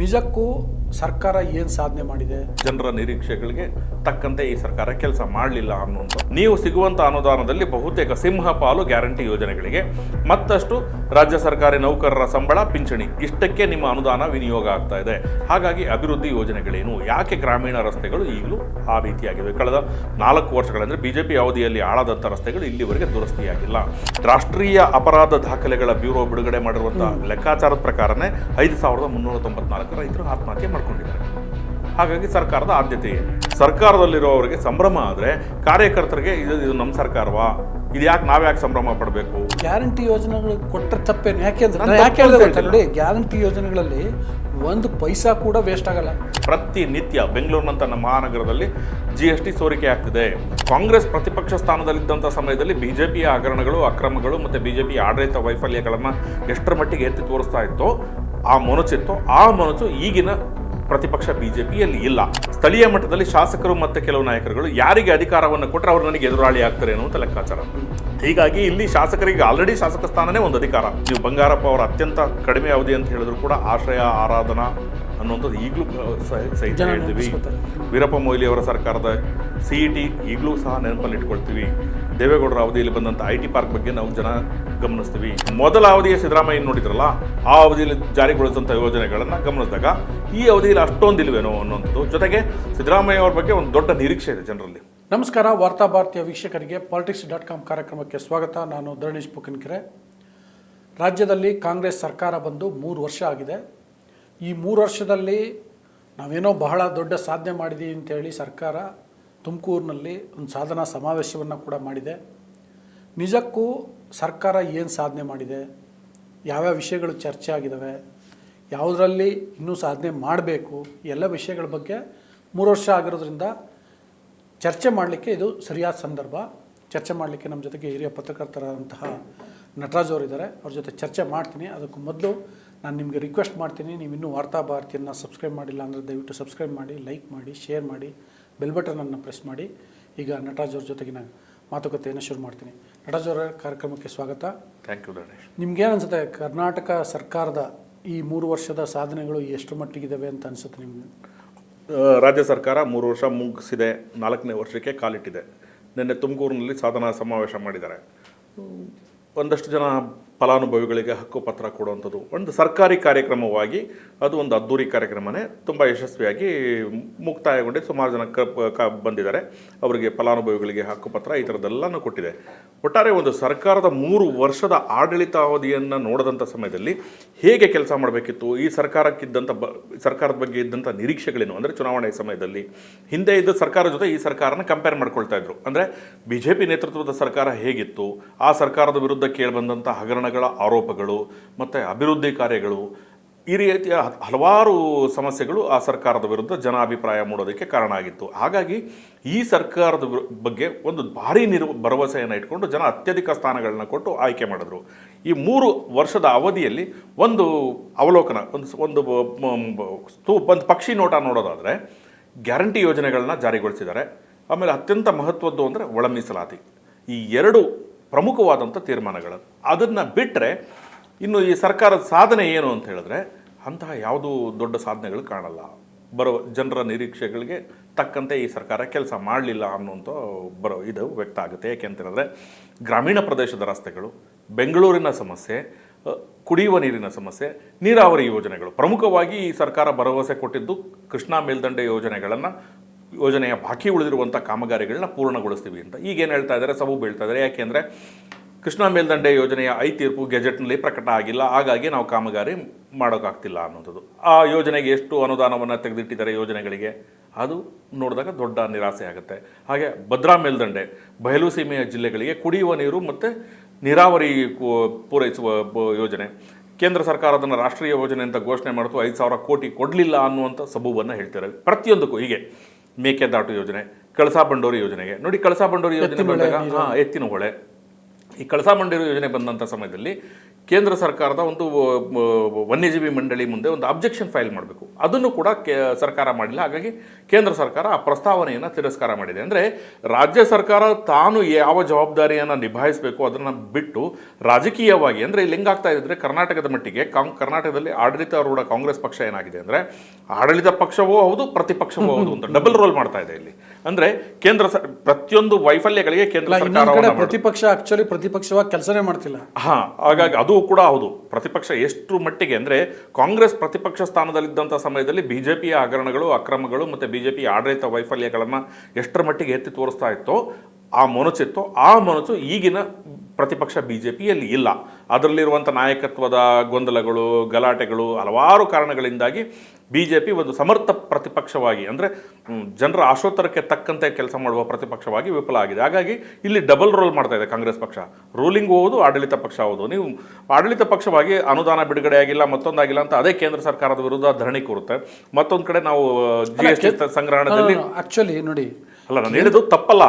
ನಿಜಕ್ಕೂ ಸರ್ಕಾರ ಏನು ಸಾಧನೆ ಮಾಡಿದೆ? ಜನರ ನಿರೀಕ್ಷೆಗಳಿಗೆ ತಕ್ಕಂತೆ ಈ ಸರ್ಕಾರ ಕೆಲಸ ಮಾಡಲಿಲ್ಲ ಅನ್ನುವಂಥ. ನೀವು ಸಿಗುವಂಥ ಅನುದಾನದಲ್ಲಿ ಬಹುತೇಕ ಸಿಂಹ ಪಾಲು ಗ್ಯಾರಂಟಿ ಯೋಜನೆಗಳಿಗೆ, ಮತ್ತಷ್ಟು ರಾಜ್ಯ ಸರ್ಕಾರಿ ನೌಕರರ ಸಂಬಳ, ಪಿಂಚಣಿ, ಇಷ್ಟಕ್ಕೆ ನಿಮ್ಮ ಅನುದಾನ ವಿನಿಯೋಗ ಆಗ್ತಾ ಇದೆ. ಹಾಗಾಗಿ ಅಭಿವೃದ್ಧಿ ಯೋಜನೆಗಳೇನು, ಯಾಕೆ ಗ್ರಾಮೀಣ ರಸ್ತೆಗಳು ಈಗಲೂ ಆ ರೀತಿಯಾಗಿವೆ? ಕಳೆದ 4 ವರ್ಷಗಳಂದ್ರೆ ಬಿಜೆಪಿ ಅವಧಿಯಲ್ಲಿ ಆಳದಂಥ ರಸ್ತೆಗಳು ಇಲ್ಲಿವರೆಗೆ ದುರಸ್ತಿಯಾಗಿಲ್ಲ. ರಾಷ್ಟ್ರೀಯ ಅಪರಾಧ ದಾಖಲೆಗಳ ಬ್ಯೂರೋ ಬಿಡುಗಡೆ ಮಾಡಿರುವಂತಹ ಲೆಕ್ಕಾಚಾರದ ಪ್ರಕಾರನೇ 5394 ರೈತರು ಆತ್ಮಹತ್ಯೆ ಮಾಡ್ಕೊಂಡಿದ್ದಾರೆ. ಹಾಗಾಗಿ ಸರ್ಕಾರದ ಆದ್ಯತೆ ಏನು? ಸರ್ಕಾರದಲ್ಲಿರುವವರಿಗೆ ಸಂಭ್ರಮ ಆದರೆ ಕಾರ್ಯಕರ್ತರಿಗೆ ಇದು ನಮ್ಮ ಸರ್ಕಾರವಾ, ಇದು ಯಾಕೆ ನಾವ್ಯಾಕೆ ಸಂಭ್ರಮ ಪಡಬೇಕು? ಗ್ಯಾರಂಟಿ ಯೋಜನೆಗಳು ಕೊಟ್ಟರೆ ತಪ್ಪೇನು? ಯಾಕೆ ನೋಡಿ, ಗ್ಯಾರಂಟಿ ಯೋಜನೆಗಳಲ್ಲಿ 1 ಪೈಸಾ ಕೂಡ ವೇಸ್ಟ್ ಆಗಲ್ಲ. ಪ್ರತಿನಿತ್ಯ ಬೆಂಗಳೂರಿನಂಥ ನಮ್ಮ ಮಹಾನಗರದಲ್ಲಿ GST ಸೋರಿಕೆ ಆಗ್ತಿದೆ. ಕಾಂಗ್ರೆಸ್ ಪ್ರತಿಪಕ್ಷ ಸ್ಥಾನದಲ್ಲಿದ್ದಂಥ ಸಮಯದಲ್ಲಿ ಬಿಜೆಪಿಯ ಹಗರಣಗಳು, ಅಕ್ರಮಗಳು ಮತ್ತು ಬಿಜೆಪಿ ಆಡಳಿತ ವೈಫಲ್ಯಗಳನ್ನು ಎಷ್ಟರ ಮಟ್ಟಿಗೆ ಎತ್ತಿ ತೋರಿಸ್ತಾ ಇತ್ತೋ, ಆ ಮೊನಚು ಈಗಿನ ಪ್ರತಿಪಕ್ಷ ಬಿಜೆಪಿಯಲ್ಲಿ ಇಲ್ಲ. ಸ್ಥಳೀಯ ಮಟ್ಟದಲ್ಲಿ ಶಾಸಕರು ಮತ್ತು ಕೆಲವು ನಾಯಕರುಗಳು ಯಾರಿಗೆ ಅಧಿಕಾರವನ್ನು ಕೊಟ್ಟರೆ ಅವರು ನನಗೆ ಎದುರಾಳಿ ಆಗ್ತಾರೆ ಅನ್ನುವಂಥ ಲೆಕ್ಕಾಚಾರ. ಹೀಗಾಗಿ ಇಲ್ಲಿ ಶಾಸಕರಿಗೆ ಆಲ್ರೆಡಿ ಶಾಸಕ ಸ್ಥಾನನೇ ಒಂದು ಅಧಿಕಾರ. ನೀವು ಬಂಗಾರಪ್ಪ ಅವರ ಅತ್ಯಂತ ಕಡಿಮೆ ಅವಧಿ ಅಂತ ಹೇಳಿದ್ರು ಕೂಡ ಆಶ್ರಯ, ಆರಾಧನಾ ಅನ್ನುವಂಥದ್ದು ಈಗಲೂ ಸಹಿತ ಹೇಳ್ತೀವಿ. ವೀರಪ್ಪ ಮೊಯ್ಲಿ ಅವರ ಸರ್ಕಾರದ CET ಈಗಲೂ ಸಹ ನೆನಪಲ್ಲಿ ಇಟ್ಕೊಳ್ತೀವಿ. ದೇವೇಗೌಡರ ಅವಧಿಯಲ್ಲಿ ಬಂದಂಥ IT ಪಾರ್ಕ್ ಬಗ್ಗೆ ನಾವು ಜನ ಗಮನಿಸ್ತೀವಿ. ಮೊದಲ ಅವಧಿಯ ಸಿದ್ದರಾಮಯ್ಯ ನೋಡಿದ್ರಲ್ಲ, ಆ ಅವಧಿಯಲ್ಲಿ ಜಾರಿಗೊಳಿಸಿದಂಥ ಯೋಜನೆಗಳನ್ನು ಗಮನಿಸಿದಾಗ ಈ ಅವಧಿಯಲ್ಲಿ ಅಷ್ಟೊಂದಿಲ್ವೇನೋ ಅನ್ನೋಂಥದ್ದು. ಜೊತೆಗೆ ಸಿದ್ದರಾಮಯ್ಯ ಅವ್ರ ಬಗ್ಗೆ ಒಂದು ದೊಡ್ಡ ನಿರೀಕ್ಷೆ ಇದೆ ಜನರಲ್ಲಿ. ನಮಸ್ಕಾರ, ವಾರ್ತಾ ಭಾರತೀಯ ವೀಕ್ಷಕರಿಗೆ politics.com ಕಾರ್ಯಕ್ರಮಕ್ಕೆ ಸ್ವಾಗತ. ನಾನು ಧರಣೇಶ್ ಪುಕ್ಕನಕೆರೆ. ರಾಜ್ಯದಲ್ಲಿ ಕಾಂಗ್ರೆಸ್ ಸರ್ಕಾರ ಬಂದು 3 ವರ್ಷ ಆಗಿದೆ. ಈ 3 ವರ್ಷದಲ್ಲಿ ನಾವೇನೋ ಬಹಳ ದೊಡ್ಡ ಸಾಧನೆ ಮಾಡಿದ್ದೀವಿ ಅಂತೇಳಿ ಸರ್ಕಾರ ತುಮಕೂರಿನಲ್ಲಿ ಒಂದು ಸಾಧನಾ ಸಮಾವೇಶವನ್ನು ಕೂಡ ಮಾಡಿದೆ. ನಿಜಕ್ಕೂ ಸರ್ಕಾರ ಏನು ಸಾಧನೆ ಮಾಡಿದೆ, ಯಾವ್ಯಾವ ವಿಷಯಗಳು ಚರ್ಚೆ ಆಗಿದ್ದಾವೆ, ಯಾವುದರಲ್ಲಿ ಇನ್ನೂ ಸಾಧನೆ ಮಾಡಬೇಕು, ಎಲ್ಲ ವಿಷಯಗಳ ಬಗ್ಗೆ 3 ವರ್ಷ ಆಗಿರೋದ್ರಿಂದ ಚರ್ಚೆ ಮಾಡಲಿಕ್ಕೆ ಇದು ಸರಿಯಾದ ಸಂದರ್ಭ. ಚರ್ಚೆ ಮಾಡಲಿಕ್ಕೆ ನಮ್ಮ ಜೊತೆಗೆ ಹಿರಿಯ ಪತ್ರಕರ್ತರಾದಂತಹ ನಟರಾಜ್ ಅವರಿದ್ದಾರೆ. ಅವ್ರ ಜೊತೆ ಚರ್ಚೆ ಮಾಡ್ತೀನಿ. ಅದಕ್ಕೂ ಮೊದಲು ನಾನು ನಿಮಗೆ ರಿಕ್ವೆಸ್ಟ್ ಮಾಡ್ತೀನಿ, ನೀವು ಇನ್ನೂ ವಾರ್ತಾ ಭಾರತಿಯನ್ನು ಸಬ್ಸ್ಕ್ರೈಬ್ ಮಾಡಿಲ್ಲ ಅಂದರೆ ದಯವಿಟ್ಟು ಸಬ್ಸ್ಕ್ರೈಬ್ ಮಾಡಿ, ಲೈಕ್ ಮಾಡಿ, ಶೇರ್ ಮಾಡಿ, ಬೆಲ್ ಬಟನನ್ನು ಪ್ರೆಸ್ ಮಾಡಿ. ಈಗ ನಟರಾಜ್ ಅವ್ರ ಜೊತೆಗಿನ ಮಾತುಕತೆಯನ್ನು ಶುರು ಮಾಡ್ತೀನಿ. ನಟರಾಜ್ ಅವರ ಕಾರ್ಯಕ್ರಮಕ್ಕೆ ಸ್ವಾಗತ. Thank you Dharanesh. ನಿಮ್ಗೇನು ಅನಿಸುತ್ತೆ, ಕರ್ನಾಟಕ ಸರ್ಕಾರದ ಈ 3 ವರ್ಷದ ಸಾಧನೆಗಳು ಎಷ್ಟು ಮಟ್ಟಿಗಿದ್ದಾವೆ ಅಂತ ಅನಿಸುತ್ತೆ ನಿಮಗೆ? ರಾಜ್ಯ ಸರ್ಕಾರ 3 ವರ್ಷ ಮುಗಿಸಿದೆ, 4ನೇ ವರ್ಷಕ್ಕೆ ಕಾಲಿಟ್ಟಿದೆ. ನಿನ್ನೆ ತುಮಕೂರಿನಲ್ಲಿ ಸಾಧನಾ ಸಮಾವೇಶ ಮಾಡಿದ್ದಾರೆ. ಒಂದಷ್ಟು ಜನ ಫಲಾನುಭವಿಗಳಿಗೆ ಹಕ್ಕುಪತ್ರ ಕೊಡುವಂಥದ್ದು ಒಂದು ಸರ್ಕಾರಿ ಕಾರ್ಯಕ್ರಮವಾಗಿ, ಅದು ಒಂದು ಅದ್ದೂರಿ ಕಾರ್ಯಕ್ರಮನೇ, ತುಂಬ ಯಶಸ್ವಿಯಾಗಿ ಮುಕ್ತಾಯಗೊಂಡು ಸುಮಾರು ಜನ ಬಂದಿದ್ದಾರೆ. ಅವರಿಗೆ ಫಲಾನುಭವಿಗಳಿಗೆ ಹಕ್ಕುಪತ್ರ ಈ ಥರದ್ದೆಲ್ಲನೂ ಕೊಟ್ಟಿದೆ. ಒಟ್ಟಾರೆ ಒಂದು ಸರ್ಕಾರದ 3 ವರ್ಷದ ಆಡಳಿತಾವಧಿಯನ್ನು ನೋಡಿದಂಥ ಸಮಯದಲ್ಲಿ ಹೇಗೆ ಕೆಲಸ ಮಾಡಬೇಕಿತ್ತು, ಈ ಸರ್ಕಾರದ ಬಗ್ಗೆ ಇದ್ದಂಥ ನಿರೀಕ್ಷೆಗಳೇನು, ಅಂದರೆ ಚುನಾವಣೆ ಸಮಯದಲ್ಲಿ ಹಿಂದೆ ಇದ್ದ ಸರ್ಕಾರದ ಜೊತೆ ಈ ಸರ್ಕಾರನ ಕಂಪೇರ್ ಮಾಡ್ಕೊಳ್ತಾ ಇದ್ರು. ಅಂದರೆ BJP ನೇತೃತ್ವದ ಸರ್ಕಾರ ಹೇಗಿತ್ತು, ಆ ಸರ್ಕಾರದ ವಿರುದ್ಧ ಕೇಳಿಬಂದಂಥ ಹಗರಣಗಳ ಆರೋಪಗಳು ಮತ್ತು ಅಭಿವೃದ್ಧಿ ಕಾರ್ಯಗಳು, ಈ ರೀತಿಯ ಹಲವಾರು ಸಮಸ್ಯೆಗಳು ಆ ಸರ್ಕಾರದ ವಿರುದ್ಧ ಜನ ಅಭಿಪ್ರಾಯ ಮೂಡೋದಕ್ಕೆ ಕಾರಣ ಆಗಿತ್ತು. ಹಾಗಾಗಿ ಈ ಸರ್ಕಾರದ ಬಗ್ಗೆ ಒಂದು ಭಾರೀ ಭರವಸೆಯನ್ನು ಇಟ್ಕೊಂಡು ಜನ ಅತ್ಯಧಿಕ ಸ್ಥಾನಗಳನ್ನ ಕೊಟ್ಟು ಆಯ್ಕೆ ಮಾಡಿದ್ರು. ಈ 3 ವರ್ಷದ ಅವಧಿಯಲ್ಲಿ ಒಂದು ಅವಲೋಕನ, ಒಂದು ಪಕ್ಷಿ ನೋಟ ನೋಡೋದಾದರೆ ಗ್ಯಾರಂಟಿ ಯೋಜನೆಗಳನ್ನ ಜಾರಿಗೊಳಿಸಿದ್ದಾರೆ. ಆಮೇಲೆ ಅತ್ಯಂತ ಮಹತ್ವದ್ದು ಅಂದರೆ ಒಳ ಮೀಸಲಾತಿ. ಈ 2 ಪ್ರಮುಖವಾದಂಥ ತೀರ್ಮಾನಗಳು. ಅದನ್ನು ಬಿಟ್ಟರೆ ಇನ್ನು ಈ ಸರ್ಕಾರದ ಸಾಧನೆ ಏನು ಅಂತ ಹೇಳಿದ್ರೆ ಅಂತಹ ಯಾವುದೂ ದೊಡ್ಡ ಸಾಧನೆಗಳು ಕಾಣಲ್ಲ. ಜನರ ನಿರೀಕ್ಷೆಗಳಿಗೆ ತಕ್ಕಂತೆ ಈ ಸರ್ಕಾರ ಕೆಲಸ ಮಾಡಲಿಲ್ಲ ಅನ್ನುವಂಥ ಇದು ವ್ಯಕ್ತ ಆಗುತ್ತೆ. ಏಕೆ ಅಂತ ಹೇಳಿದ್ರೆ ಗ್ರಾಮೀಣ ಪ್ರದೇಶದ ರಸ್ತೆಗಳು, ಬೆಂಗಳೂರಿನ ಸಮಸ್ಯೆ, ಕುಡಿಯುವ ನೀರಿನ ಸಮಸ್ಯೆ, ನೀರಾವರಿ ಯೋಜನೆಗಳು. ಪ್ರಮುಖವಾಗಿ ಈ ಸರ್ಕಾರ ಭರವಸೆ ಕೊಟ್ಟಿದ್ದು ಕೃಷ್ಣಾ ಮೇಲ್ದಂಡೆ ಯೋಜನೆಯ ಬಾಕಿ ಉಳಿದಿರುವಂಥ ಕಾಮಗಾರಿಗಳನ್ನ ಪೂರ್ಣಗೊಳಿಸ್ತೀವಿ ಅಂತ. ಈಗೇನು ಹೇಳ್ತಾ ಇದ್ದಾರೆ, ಸಬೂಬು ಹೇಳ್ತಾ ಇದ್ದಾರೆ. ಯಾಕೆಂದರೆ ಕೃಷ್ಣಾ ಮೇಲ್ದಂಡೆ ಯೋಜನೆಯ ತೀರ್ಪು ಗೆಜೆಟ್ನಲ್ಲಿ ಪ್ರಕಟ ಆಗಿಲ್ಲ, ಹಾಗಾಗಿ ನಾವು ಕಾಮಗಾರಿ ಮಾಡೋಕ್ಕಾಗ್ತಿಲ್ಲ ಅನ್ನೋದು. ಆ ಯೋಜನೆಗೆ ಎಷ್ಟು ಅನುದಾನವನ್ನು ತೆಗೆದಿಟ್ಟಿದ್ದಾರೆ ಯೋಜನೆಗಳಿಗೆ, ಅದು ನೋಡಿದಾಗ ದೊಡ್ಡ ನಿರಾಸೆ ಆಗುತ್ತೆ. ಹಾಗೆ ಭದ್ರಾ ಮೇಲ್ದಂಡೆ, ಬಯಲು ಸೀಮೆಯ ಜಿಲ್ಲೆಗಳಿಗೆ ಕುಡಿಯುವ ನೀರು ಮತ್ತು ನೀರಾವರಿ ಪೂರೈಸುವ ಯೋಜನೆ, ಕೇಂದ್ರ ಸರ್ಕಾರ ಅದನ್ನು ರಾಷ್ಟ್ರೀಯ ಯೋಜನೆ ಅಂತ ಘೋಷಣೆ ಮಾಡ್ತು, 5,000 ಕೋಟಿ ಕೊಡಲಿಲ್ಲ ಅನ್ನುವಂಥ ಸಬೂಬನ್ನು ಹೇಳ್ತಾರೆ. ಪ್ರತಿಯೊಂದಕ್ಕೂ ಹೀಗೆ ಮೇಕೆದಾಟು ಯೋಜನೆ, ಕಳಸಾ ಬಂಡೂರಿ ಯೋಜನೆಗೆ ನೋಡಿ, ಕಳಸಾ ಬಂಡೂರಿ ಯೋಜನೆ ಬಂದಾಗ ಎತ್ತಿನ ಹೊಳೆ, ಈ ಕಳಸಾ ಬಂಡೂರಿ ಯೋಜನೆ ಬಂದಂಥ ಸಮಯದಲ್ಲಿ ಕೇಂದ್ರ ಸರ್ಕಾರದ ಒಂದು ವನ್ಯಜೀವಿ ಮಂಡಳಿ ಮುಂದೆ ಒಂದು ಅಬ್ಜೆಕ್ಷನ್ ಫೈಲ್ ಮಾಡಬೇಕು. ಅದನ್ನು ಕೂಡ ಸರ್ಕಾರ ಮಾಡಿಲ್ಲ. ಹಾಗಾಗಿ ಕೇಂದ್ರ ಸರ್ಕಾರ ಆ ಪ್ರಸ್ತಾವನೆಯನ್ನು ತಿರಸ್ಕಾರ ಮಾಡಿದೆ. ಅಂದರೆ ರಾಜ್ಯ ಸರ್ಕಾರ ತಾನು ಯಾವ ಜವಾಬ್ದಾರಿಯನ್ನು ನಿಭಾಯಿಸಬೇಕು ಅದನ್ನು ಬಿಟ್ಟು ರಾಜಕೀಯವಾಗಿ, ಅಂದರೆ ಇಲ್ಲಿ ಹೆಂಗಾಗ್ತಾ ಇದ್ರೆ ಕರ್ನಾಟಕದ ಮಟ್ಟಿಗೆ ಕರ್ನಾಟಕದಲ್ಲಿ ಆಡಳಿತಾರೂಢ ಕಾಂಗ್ರೆಸ್ ಪಕ್ಷ ಏನಾಗಿದೆ ಅಂದರೆ ಆಡಳಿತ ಪಕ್ಷವೂ ಹೌದು ಪ್ರತಿಪಕ್ಷವೂ ಹೌದು ಅಂತ ಡಬಲ್ ರೋಲ್ ಮಾಡ್ತಾ ಇದೆ ಇಲ್ಲಿ. ಅಂದರೆ ಪ್ರತಿಯೊಂದು ವೈಫಲ್ಯಗಳಿಗೆ ಕೇಂದ್ರ ಸರ್ಕಾರ ಪ್ರತಿಪಕ್ಷವಾಗಿ ಕೆಲಸನೇ ಮಾಡ್ತಿಲ್ಲ. ಹಾಗಾಗಿ ಅದು ಕೂಡ ಹೌದು. ಪ್ರತಿಪಕ್ಷ ಎಷ್ಟು ಮಟ್ಟಿಗೆ ಅಂದರೆ ಕಾಂಗ್ರೆಸ್ ಪ್ರತಿಪಕ್ಷ ಸ್ಥಾನದಲ್ಲಿದ್ದಂಥ ಸಮಯದಲ್ಲಿ ಬಿಜೆಪಿಯ ಹಗರಣಗಳು, ಅಕ್ರಮಗಳು ಮತ್ತು ಬಿಜೆಪಿ ಆಡಳಿತ ವೈಫಲ್ಯಗಳನ್ನು ಎಷ್ಟರ ಮಟ್ಟಿಗೆ ಎತ್ತಿ ತೋರಿಸ್ತಾ ಇತ್ತೋ ಆ ಮೊನಚು ಈಗಿನ ಪ್ರತಿಪಕ್ಷ ಬಿಜೆಪಿಯಲ್ಲಿ ಇಲ್ಲ. ಅದರಲ್ಲಿರುವಂಥ ನಾಯಕತ್ವದ ಗೊಂದಲಗಳು, ಗಲಾಟೆಗಳು, ಹಲವಾರು ಕಾರಣಗಳಿಂದಾಗಿ ಬಿಜೆಪಿ ಒಂದು ಸಮರ್ಥ ಪ್ರತಿಪಕ್ಷವಾಗಿ, ಅಂದರೆ ಜನರ ಆಶೋತ್ತರಕ್ಕೆ ತಕ್ಕಂತೆ ಕೆಲಸ ಮಾಡುವ ಪ್ರತಿಪಕ್ಷವಾಗಿ ವಿಫಲ ಆಗಿದೆ. ಹಾಗಾಗಿ ಇಲ್ಲಿ ಡಬಲ್ ರೋಲ್ ಮಾಡ್ತಾ ಇದೆ ಕಾಂಗ್ರೆಸ್ ಪಕ್ಷ. ರೂಲಿಂಗ್ ಹೌದು, ಆಡಳಿತ ಪಕ್ಷ ಹೌದು. ನೀವು ಆಡಳಿತ ಪಕ್ಷವಾಗಿ ಅನುದಾನ ಬಿಡುಗಡೆ ಆಗಿಲ್ಲ, ಮತ್ತೊಂದಾಗಿಲ್ಲ ಅಂತ ಅದೇ ಕೇಂದ್ರ ಸರ್ಕಾರದ ವಿರುದ್ಧ ಧರಣಿ ಕೂರುತ್ತೆ. ಮತ್ತೊಂದು ಕಡೆ ನಾವು GST ಸಂಗ್ರಹಣದಲ್ಲಿ ಆಕ್ಚುಲಿ ನೋಡಿ, ಅಲ್ಲ ನಾನು ಹೇಳಿದ್ದು ತಪ್ಪಲ್ಲ,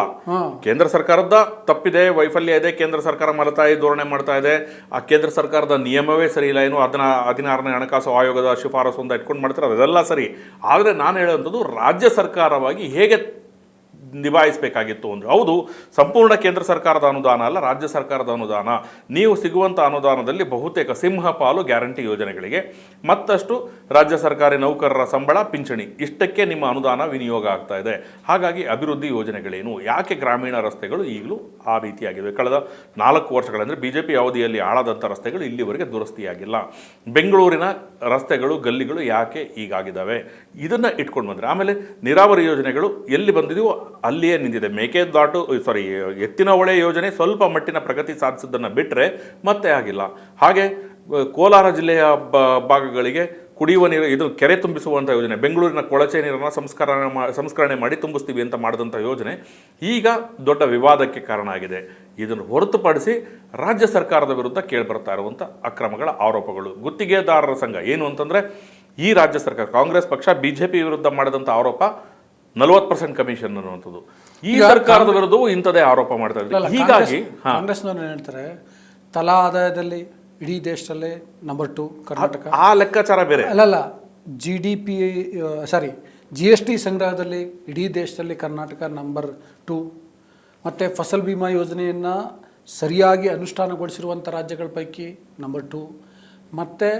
ಕೇಂದ್ರ ಸರ್ಕಾರದ ತಪ್ಪಿದೆ, ವೈಫಲ್ಯ ಇದೆ, ಕೇಂದ್ರ ಸರ್ಕಾರ ಮಲತಾಯಿ ಧೋರಣೆ ಮಾಡ್ತಾ ಇದೆ, ಆ ಕೇಂದ್ರ ಸರ್ಕಾರದ ನಿಯಮವೇ ಸರಿ ಇಲ್ಲ, ಏನು 16ನೇ ಹಣಕಾಸು ಆಯೋಗದ ಶಿಫಾರಸು ಅಂತ ಇಟ್ಕೊಂಡು ಮಾಡ್ತಾರೆ, ಅದೆಲ್ಲ ಸರಿ. ಆದರೆ ನಾನು ಹೇಳುವಂಥದ್ದು ರಾಜ್ಯ ಸರ್ಕಾರವಾಗಿ ಹೇಗೆ ನಿಭಾಯಿಸಬೇಕಾಗಿತ್ತು ಅಂದರೆ, ಹೌದು ಸಂಪೂರ್ಣ ಕೇಂದ್ರ ಸರ್ಕಾರದ ಅನುದಾನ ಅಲ್ಲ, ರಾಜ್ಯ ಸರ್ಕಾರದ ಅನುದಾನ. ನೀವು ಸಿಗುವಂಥ ಅನುದಾನದಲ್ಲಿ ಬಹುತೇಕ ಸಿಂಹ ಪಾಲು ಗ್ಯಾರಂಟಿ ಯೋಜನೆಗಳಿಗೆ, ಮತ್ತಷ್ಟು ರಾಜ್ಯ ಸರ್ಕಾರಿ ನೌಕರರ ಸಂಬಳ, ಪಿಂಚಣಿ, ಇಷ್ಟಕ್ಕೆ ನಿಮ್ಮ ಅನುದಾನ ವಿನಿಯೋಗ ಆಗ್ತಾ ಇದೆ. ಹಾಗಾಗಿ ಅಭಿವೃದ್ಧಿ ಯೋಜನೆಗಳೇನು, ಯಾಕೆ ಗ್ರಾಮೀಣ ರಸ್ತೆಗಳು ಈಗಲೂ ಆ ರೀತಿಯಾಗಿವೆ? ಕಳೆದ 4 ವರ್ಷಗಳಂದರೆ ಬಿಜೆಪಿ ಅವಧಿಯಲ್ಲಿ ಹಾಳಾದಂಥ ರಸ್ತೆಗಳು ಇಲ್ಲಿವರೆಗೆ ದುರಸ್ತಿಯಾಗಿಲ್ಲ. ಬೆಂಗಳೂರಿನ ರಸ್ತೆಗಳು, ಗಲ್ಲಿಗಳು ಯಾಕೆ ಹೀಗಾಗಿದ್ದಾವೆ? ಇದನ್ನು ಇಟ್ಕೊಂಡು ಬಂದರೆ ಆಮೇಲೆ ನೀರಾವರಿ ಯೋಜನೆಗಳು ಎಲ್ಲಿ ಬಂದಿದೆಯೋ ಅಲ್ಲಿಯೇ ನಿಂತಿದೆ. ಎತ್ತಿನ ಹೊಳೆ ಯೋಜನೆ ಸ್ವಲ್ಪ ಮಟ್ಟಿನ ಪ್ರಗತಿ ಸಾಧಿಸಿದ್ದನ್ನು ಬಿಟ್ಟರೆ ಮತ್ತೆ ಆಗಿಲ್ಲ. ಹಾಗೆ ಕೋಲಾರ ಜಿಲ್ಲೆಯ ಭಾಗಗಳಿಗೆ ಕುಡಿಯುವ ನೀರು, ಇದು ಕೆರೆ ತುಂಬಿಸುವಂಥ ಯೋಜನೆ, ಬೆಂಗಳೂರಿನ ಕೊಳಚೆ ನೀರನ್ನು ಸಂಸ್ಕರಣೆ ಮಾಡಿ ತುಂಬಿಸ್ತೀವಿ ಅಂತ ಮಾಡಿದಂಥ ಯೋಜನೆ ಈಗ ದೊಡ್ಡ ವಿವಾದಕ್ಕೆ ಕಾರಣ ಆಗಿದೆ. ಇದನ್ನು ಹೊರತುಪಡಿಸಿ ರಾಜ್ಯ ಸರ್ಕಾರದ ವಿರುದ್ಧ ಕೇಳಿಬರ್ತಾ ಇರುವಂಥ ಅಕ್ರಮಗಳ ಆರೋಪಗಳು, ಗುತ್ತಿಗೆದಾರರ ಸಂಘ ಏನು ಅಂತಂದರೆ, ಈ ರಾಜ್ಯ ಸರ್ಕಾರ ಕಾಂಗ್ರೆಸ್ ಪಕ್ಷ ಬಿಜೆಪಿ ವಿರುದ್ಧ ಮಾಡಿದಂಥ ಆರೋಪ 40% ಕಮಿಷನ್ ಅನ್ನುವಂಥದ್ದು. ಈ ಸರ್ಕಾರದ ವಿರುದ್ಧವೂ ಇಂಥದೇ ಆರೋಪ ಮಾಡ್ತಾ ಇದ್ದಾರೆ. ಹೀಗಾಗಿ ಕಾಂಗ್ರೆಸ್ನವ್ರು ಹೇಳ್ತಾರೆ ತಲಾ ಆದಾಯದಲ್ಲಿ ಇಡೀ ದೇಶದಲ್ಲೇ ನಂಬರ್ 2 ಕರ್ನಾಟಕ. ಆ ಲೆಕ್ಕಾಚಾರ ಬೇರೆ ಅಲ್ಲಲ್ಲ, GST ಸಂಗ್ರಹದಲ್ಲಿ ಇಡೀ ದೇಶದಲ್ಲಿ ಕರ್ನಾಟಕ ನಂಬರ್ 2. ಮತ್ತು ಫಸಲ್ ಬಿಮಾ ಯೋಜನೆಯನ್ನು ಸರಿಯಾಗಿ ಅನುಷ್ಠಾನಗೊಳಿಸಿರುವಂಥ ರಾಜ್ಯಗಳ ಪೈಕಿ ನಂಬರ್ 2. ಮತ್ತು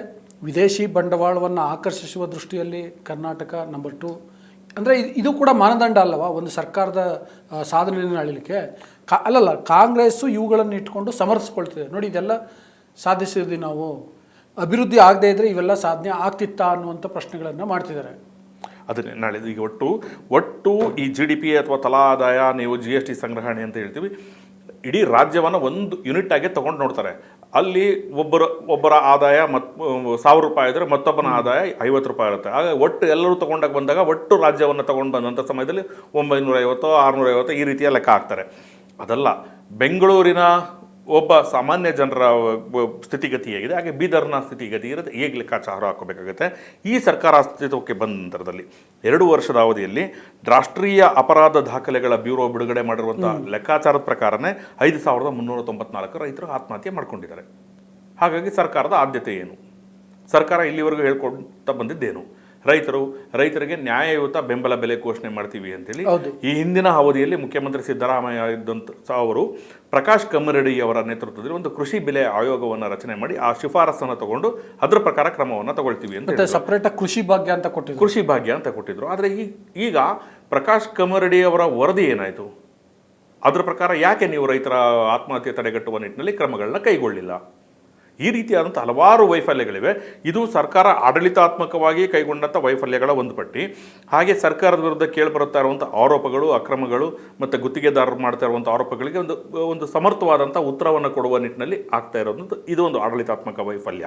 ವಿದೇಶಿ ಬಂಡವಾಳವನ್ನು ಆಕರ್ಷಿಸುವ ದೃಷ್ಟಿಯಲ್ಲಿ ಕರ್ನಾಟಕ ನಂಬರ್ 2. ಅಂದರೆ ಇದು ಕೂಡ ಮಾನದಂಡ ಅಲ್ಲವಾ ಒಂದು ಸರ್ಕಾರದ ಸಾಧನೆಯನ್ನು ಅಳಿಲಿಕ್ಕೆ? ಕಾಂಗ್ರೆಸ್ಸು ಇವುಗಳನ್ನು ಇಟ್ಕೊಂಡು ಸಮರ್ಥಿಸ್ಕೊಳ್ತಿದೆ. ನೋಡಿ, ಇದೆಲ್ಲ ಸಾಧಿಸಿದ್ವಿ ನಾವು, ಅಭಿವೃದ್ಧಿ ಆಗದೇ ಇದ್ದರೆ ಇವೆಲ್ಲ ಸಾಧನೆ ಆಗ್ತಿತ್ತಾ ಅನ್ನುವಂಥ ಪ್ರಶ್ನೆಗಳನ್ನು ಮಾಡ್ತಿದ್ದಾರೆ. ಅದನ್ನೇ ನಾಳೆ ಈಗ ಒಟ್ಟು ಈ GDP ಅಥವಾ ತಲಾ ಆದಾಯ, ನೀವು GST ಸಂಗ್ರಹಣೆ ಅಂತ ಹೇಳ್ತೀವಿ, ಇಡೀ ರಾಜ್ಯವನ್ನು ಒಂದು ಯೂನಿಟ್ ಆಗಿ ತೊಗೊಂಡು ನೋಡ್ತಾರೆ. ಅಲ್ಲಿ ಒಬ್ಬರ ಆದಾಯ 1000 ರೂಪಾಯಿ ಇದ್ದರೆ ಮತ್ತೊಬ್ಬನ ಆದಾಯ 50 ರೂಪಾಯಿ ಇರುತ್ತೆ. ಆಗ ಒಟ್ಟು ಎಲ್ಲರೂ ತೊಗೊಂಡಾಗ ಬಂದಾಗ ಒಟ್ಟು ರಾಜ್ಯವನ್ನು ತೊಗೊಂಡು ಬಂದಂಥ ಸಮಯದಲ್ಲಿ 950 650 ಈ ರೀತಿಯ ಲೆಕ್ಕ ಹಾಕ್ತಾರೆ. ಅದಲ್ಲ, ಬೆಂಗಳೂರಿನ ಒಬ್ಬ ಸಾಮಾನ್ಯ ಜನರ ಸ್ಥಿತಿಗತಿ ಹೇಗಿದೆ, ಹಾಗೆ ಬೀದರ್ನ ಸ್ಥಿತಿಗತಿ ಇರುತ್ತೆ, ಹೇಗೆ ಲೆಕ್ಕಾಚಾರ ಹಾಕೋಬೇಕಾಗುತ್ತೆ. ಈ ಸರ್ಕಾರ ಅಸ್ತಿತ್ವಕ್ಕೆ ಬಂದ ನಂತರದಲ್ಲಿ 2 ವರ್ಷದ ಅವಧಿಯಲ್ಲಿ ರಾಷ್ಟ್ರೀಯ ಅಪರಾಧ ದಾಖಲೆಗಳ ಬ್ಯೂರೋ ಬಿಡುಗಡೆ ಮಾಡಿರುವಂಥ ಲೆಕ್ಕಾಚಾರದ ಪ್ರಕಾರನೇ 5394 ರೈತರು ಆತ್ಮಹತ್ಯೆ ಮಾಡ್ಕೊಂಡಿದ್ದಾರೆ. ಹಾಗಾಗಿ ಸರ್ಕಾರದ ಆದ್ಯತೆ ಏನು? ಸರ್ಕಾರ ಇಲ್ಲಿವರೆಗೂ ಹೇಳ್ಕೊಳ್ತಾ ಬಂದಿದ್ದೇನು? ರೈತರಿಗೆ ನ್ಯಾಯಯುತ ಬೆಂಬಲ ಬೆಲೆ ಘೋಷಣೆ ಮಾಡ್ತೀವಿ ಅಂತೇಳಿ ಈ ಹಿಂದಿನ ಅವಧಿಯಲ್ಲಿ ಮುಖ್ಯಮಂತ್ರಿ ಸಿದ್ದರಾಮಯ್ಯ ಇದ್ದಂಥ ಅವರು ಪ್ರಕಾಶ್ ಕಮ್ಮರಡಿ ಅವರ ನೇತೃತ್ವದಲ್ಲಿ ಒಂದು ಕೃಷಿ ಬೆಲೆ ಆಯೋಗವನ್ನು ರಚನೆ ಮಾಡಿ ಆ ಶಿಫಾರಸನ್ನು ತಗೊಂಡು ಅದರ ಪ್ರಕಾರ ಕ್ರಮವನ್ನು ತಗೊಳ್ತೀವಿ ಅಂತ ಸಪರೇಟ್ ಕೃಷಿ ಭಾಗ್ಯ ಅಂತ ಕೊಟ್ಟಿದ್ರು. ಆದರೆ ಈಗ ಪ್ರಕಾಶ್ ಕಮ್ಮರಡಿ ಅವರ ವರದಿ ಏನಾಯಿತು? ಅದರ ಪ್ರಕಾರ ಯಾಕೆ ನೀವು ರೈತರ ಆತ್ಮಹತ್ಯೆ ತಡೆಗಟ್ಟುವ ನಿಟ್ಟಿನಲ್ಲಿ ಕ್ರಮಗಳನ್ನ ಕೈಗೊಳ್ಳಿಲ್ಲ? ಈ ರೀತಿಯಾದಂಥ ಹಲವಾರು ವೈಫಲ್ಯಗಳಿವೆ. ಇದು ಸರ್ಕಾರ ಆಡಳಿತಾತ್ಮಕವಾಗಿ ಕೈಗೊಂಡಂಥ ವೈಫಲ್ಯಗಳ ಒಂದು ಪಟ್ಟಿ. ಹಾಗೆ ಸರ್ಕಾರದ ವಿರುದ್ಧ ಕೇಳಿಬರುತ್ತಾ ಇರುವಂಥ ಆರೋಪಗಳು, ಅಕ್ರಮಗಳು ಮತ್ತು ಗುತ್ತಿಗೆದಾರರು ಮಾಡ್ತಾ ಇರುವಂಥ ಆರೋಪಗಳಿಗೆ ಒಂದು ಸಮರ್ಥವಾದಂಥ ಉತ್ತರವನ್ನು ಕೊಡುವ ನಿಟ್ಟಿನಲ್ಲಿ ಆಗ್ತಾ ಇರೋದು ಇದು ಒಂದು ಆಡಳಿತಾತ್ಮಕ ವೈಫಲ್ಯ.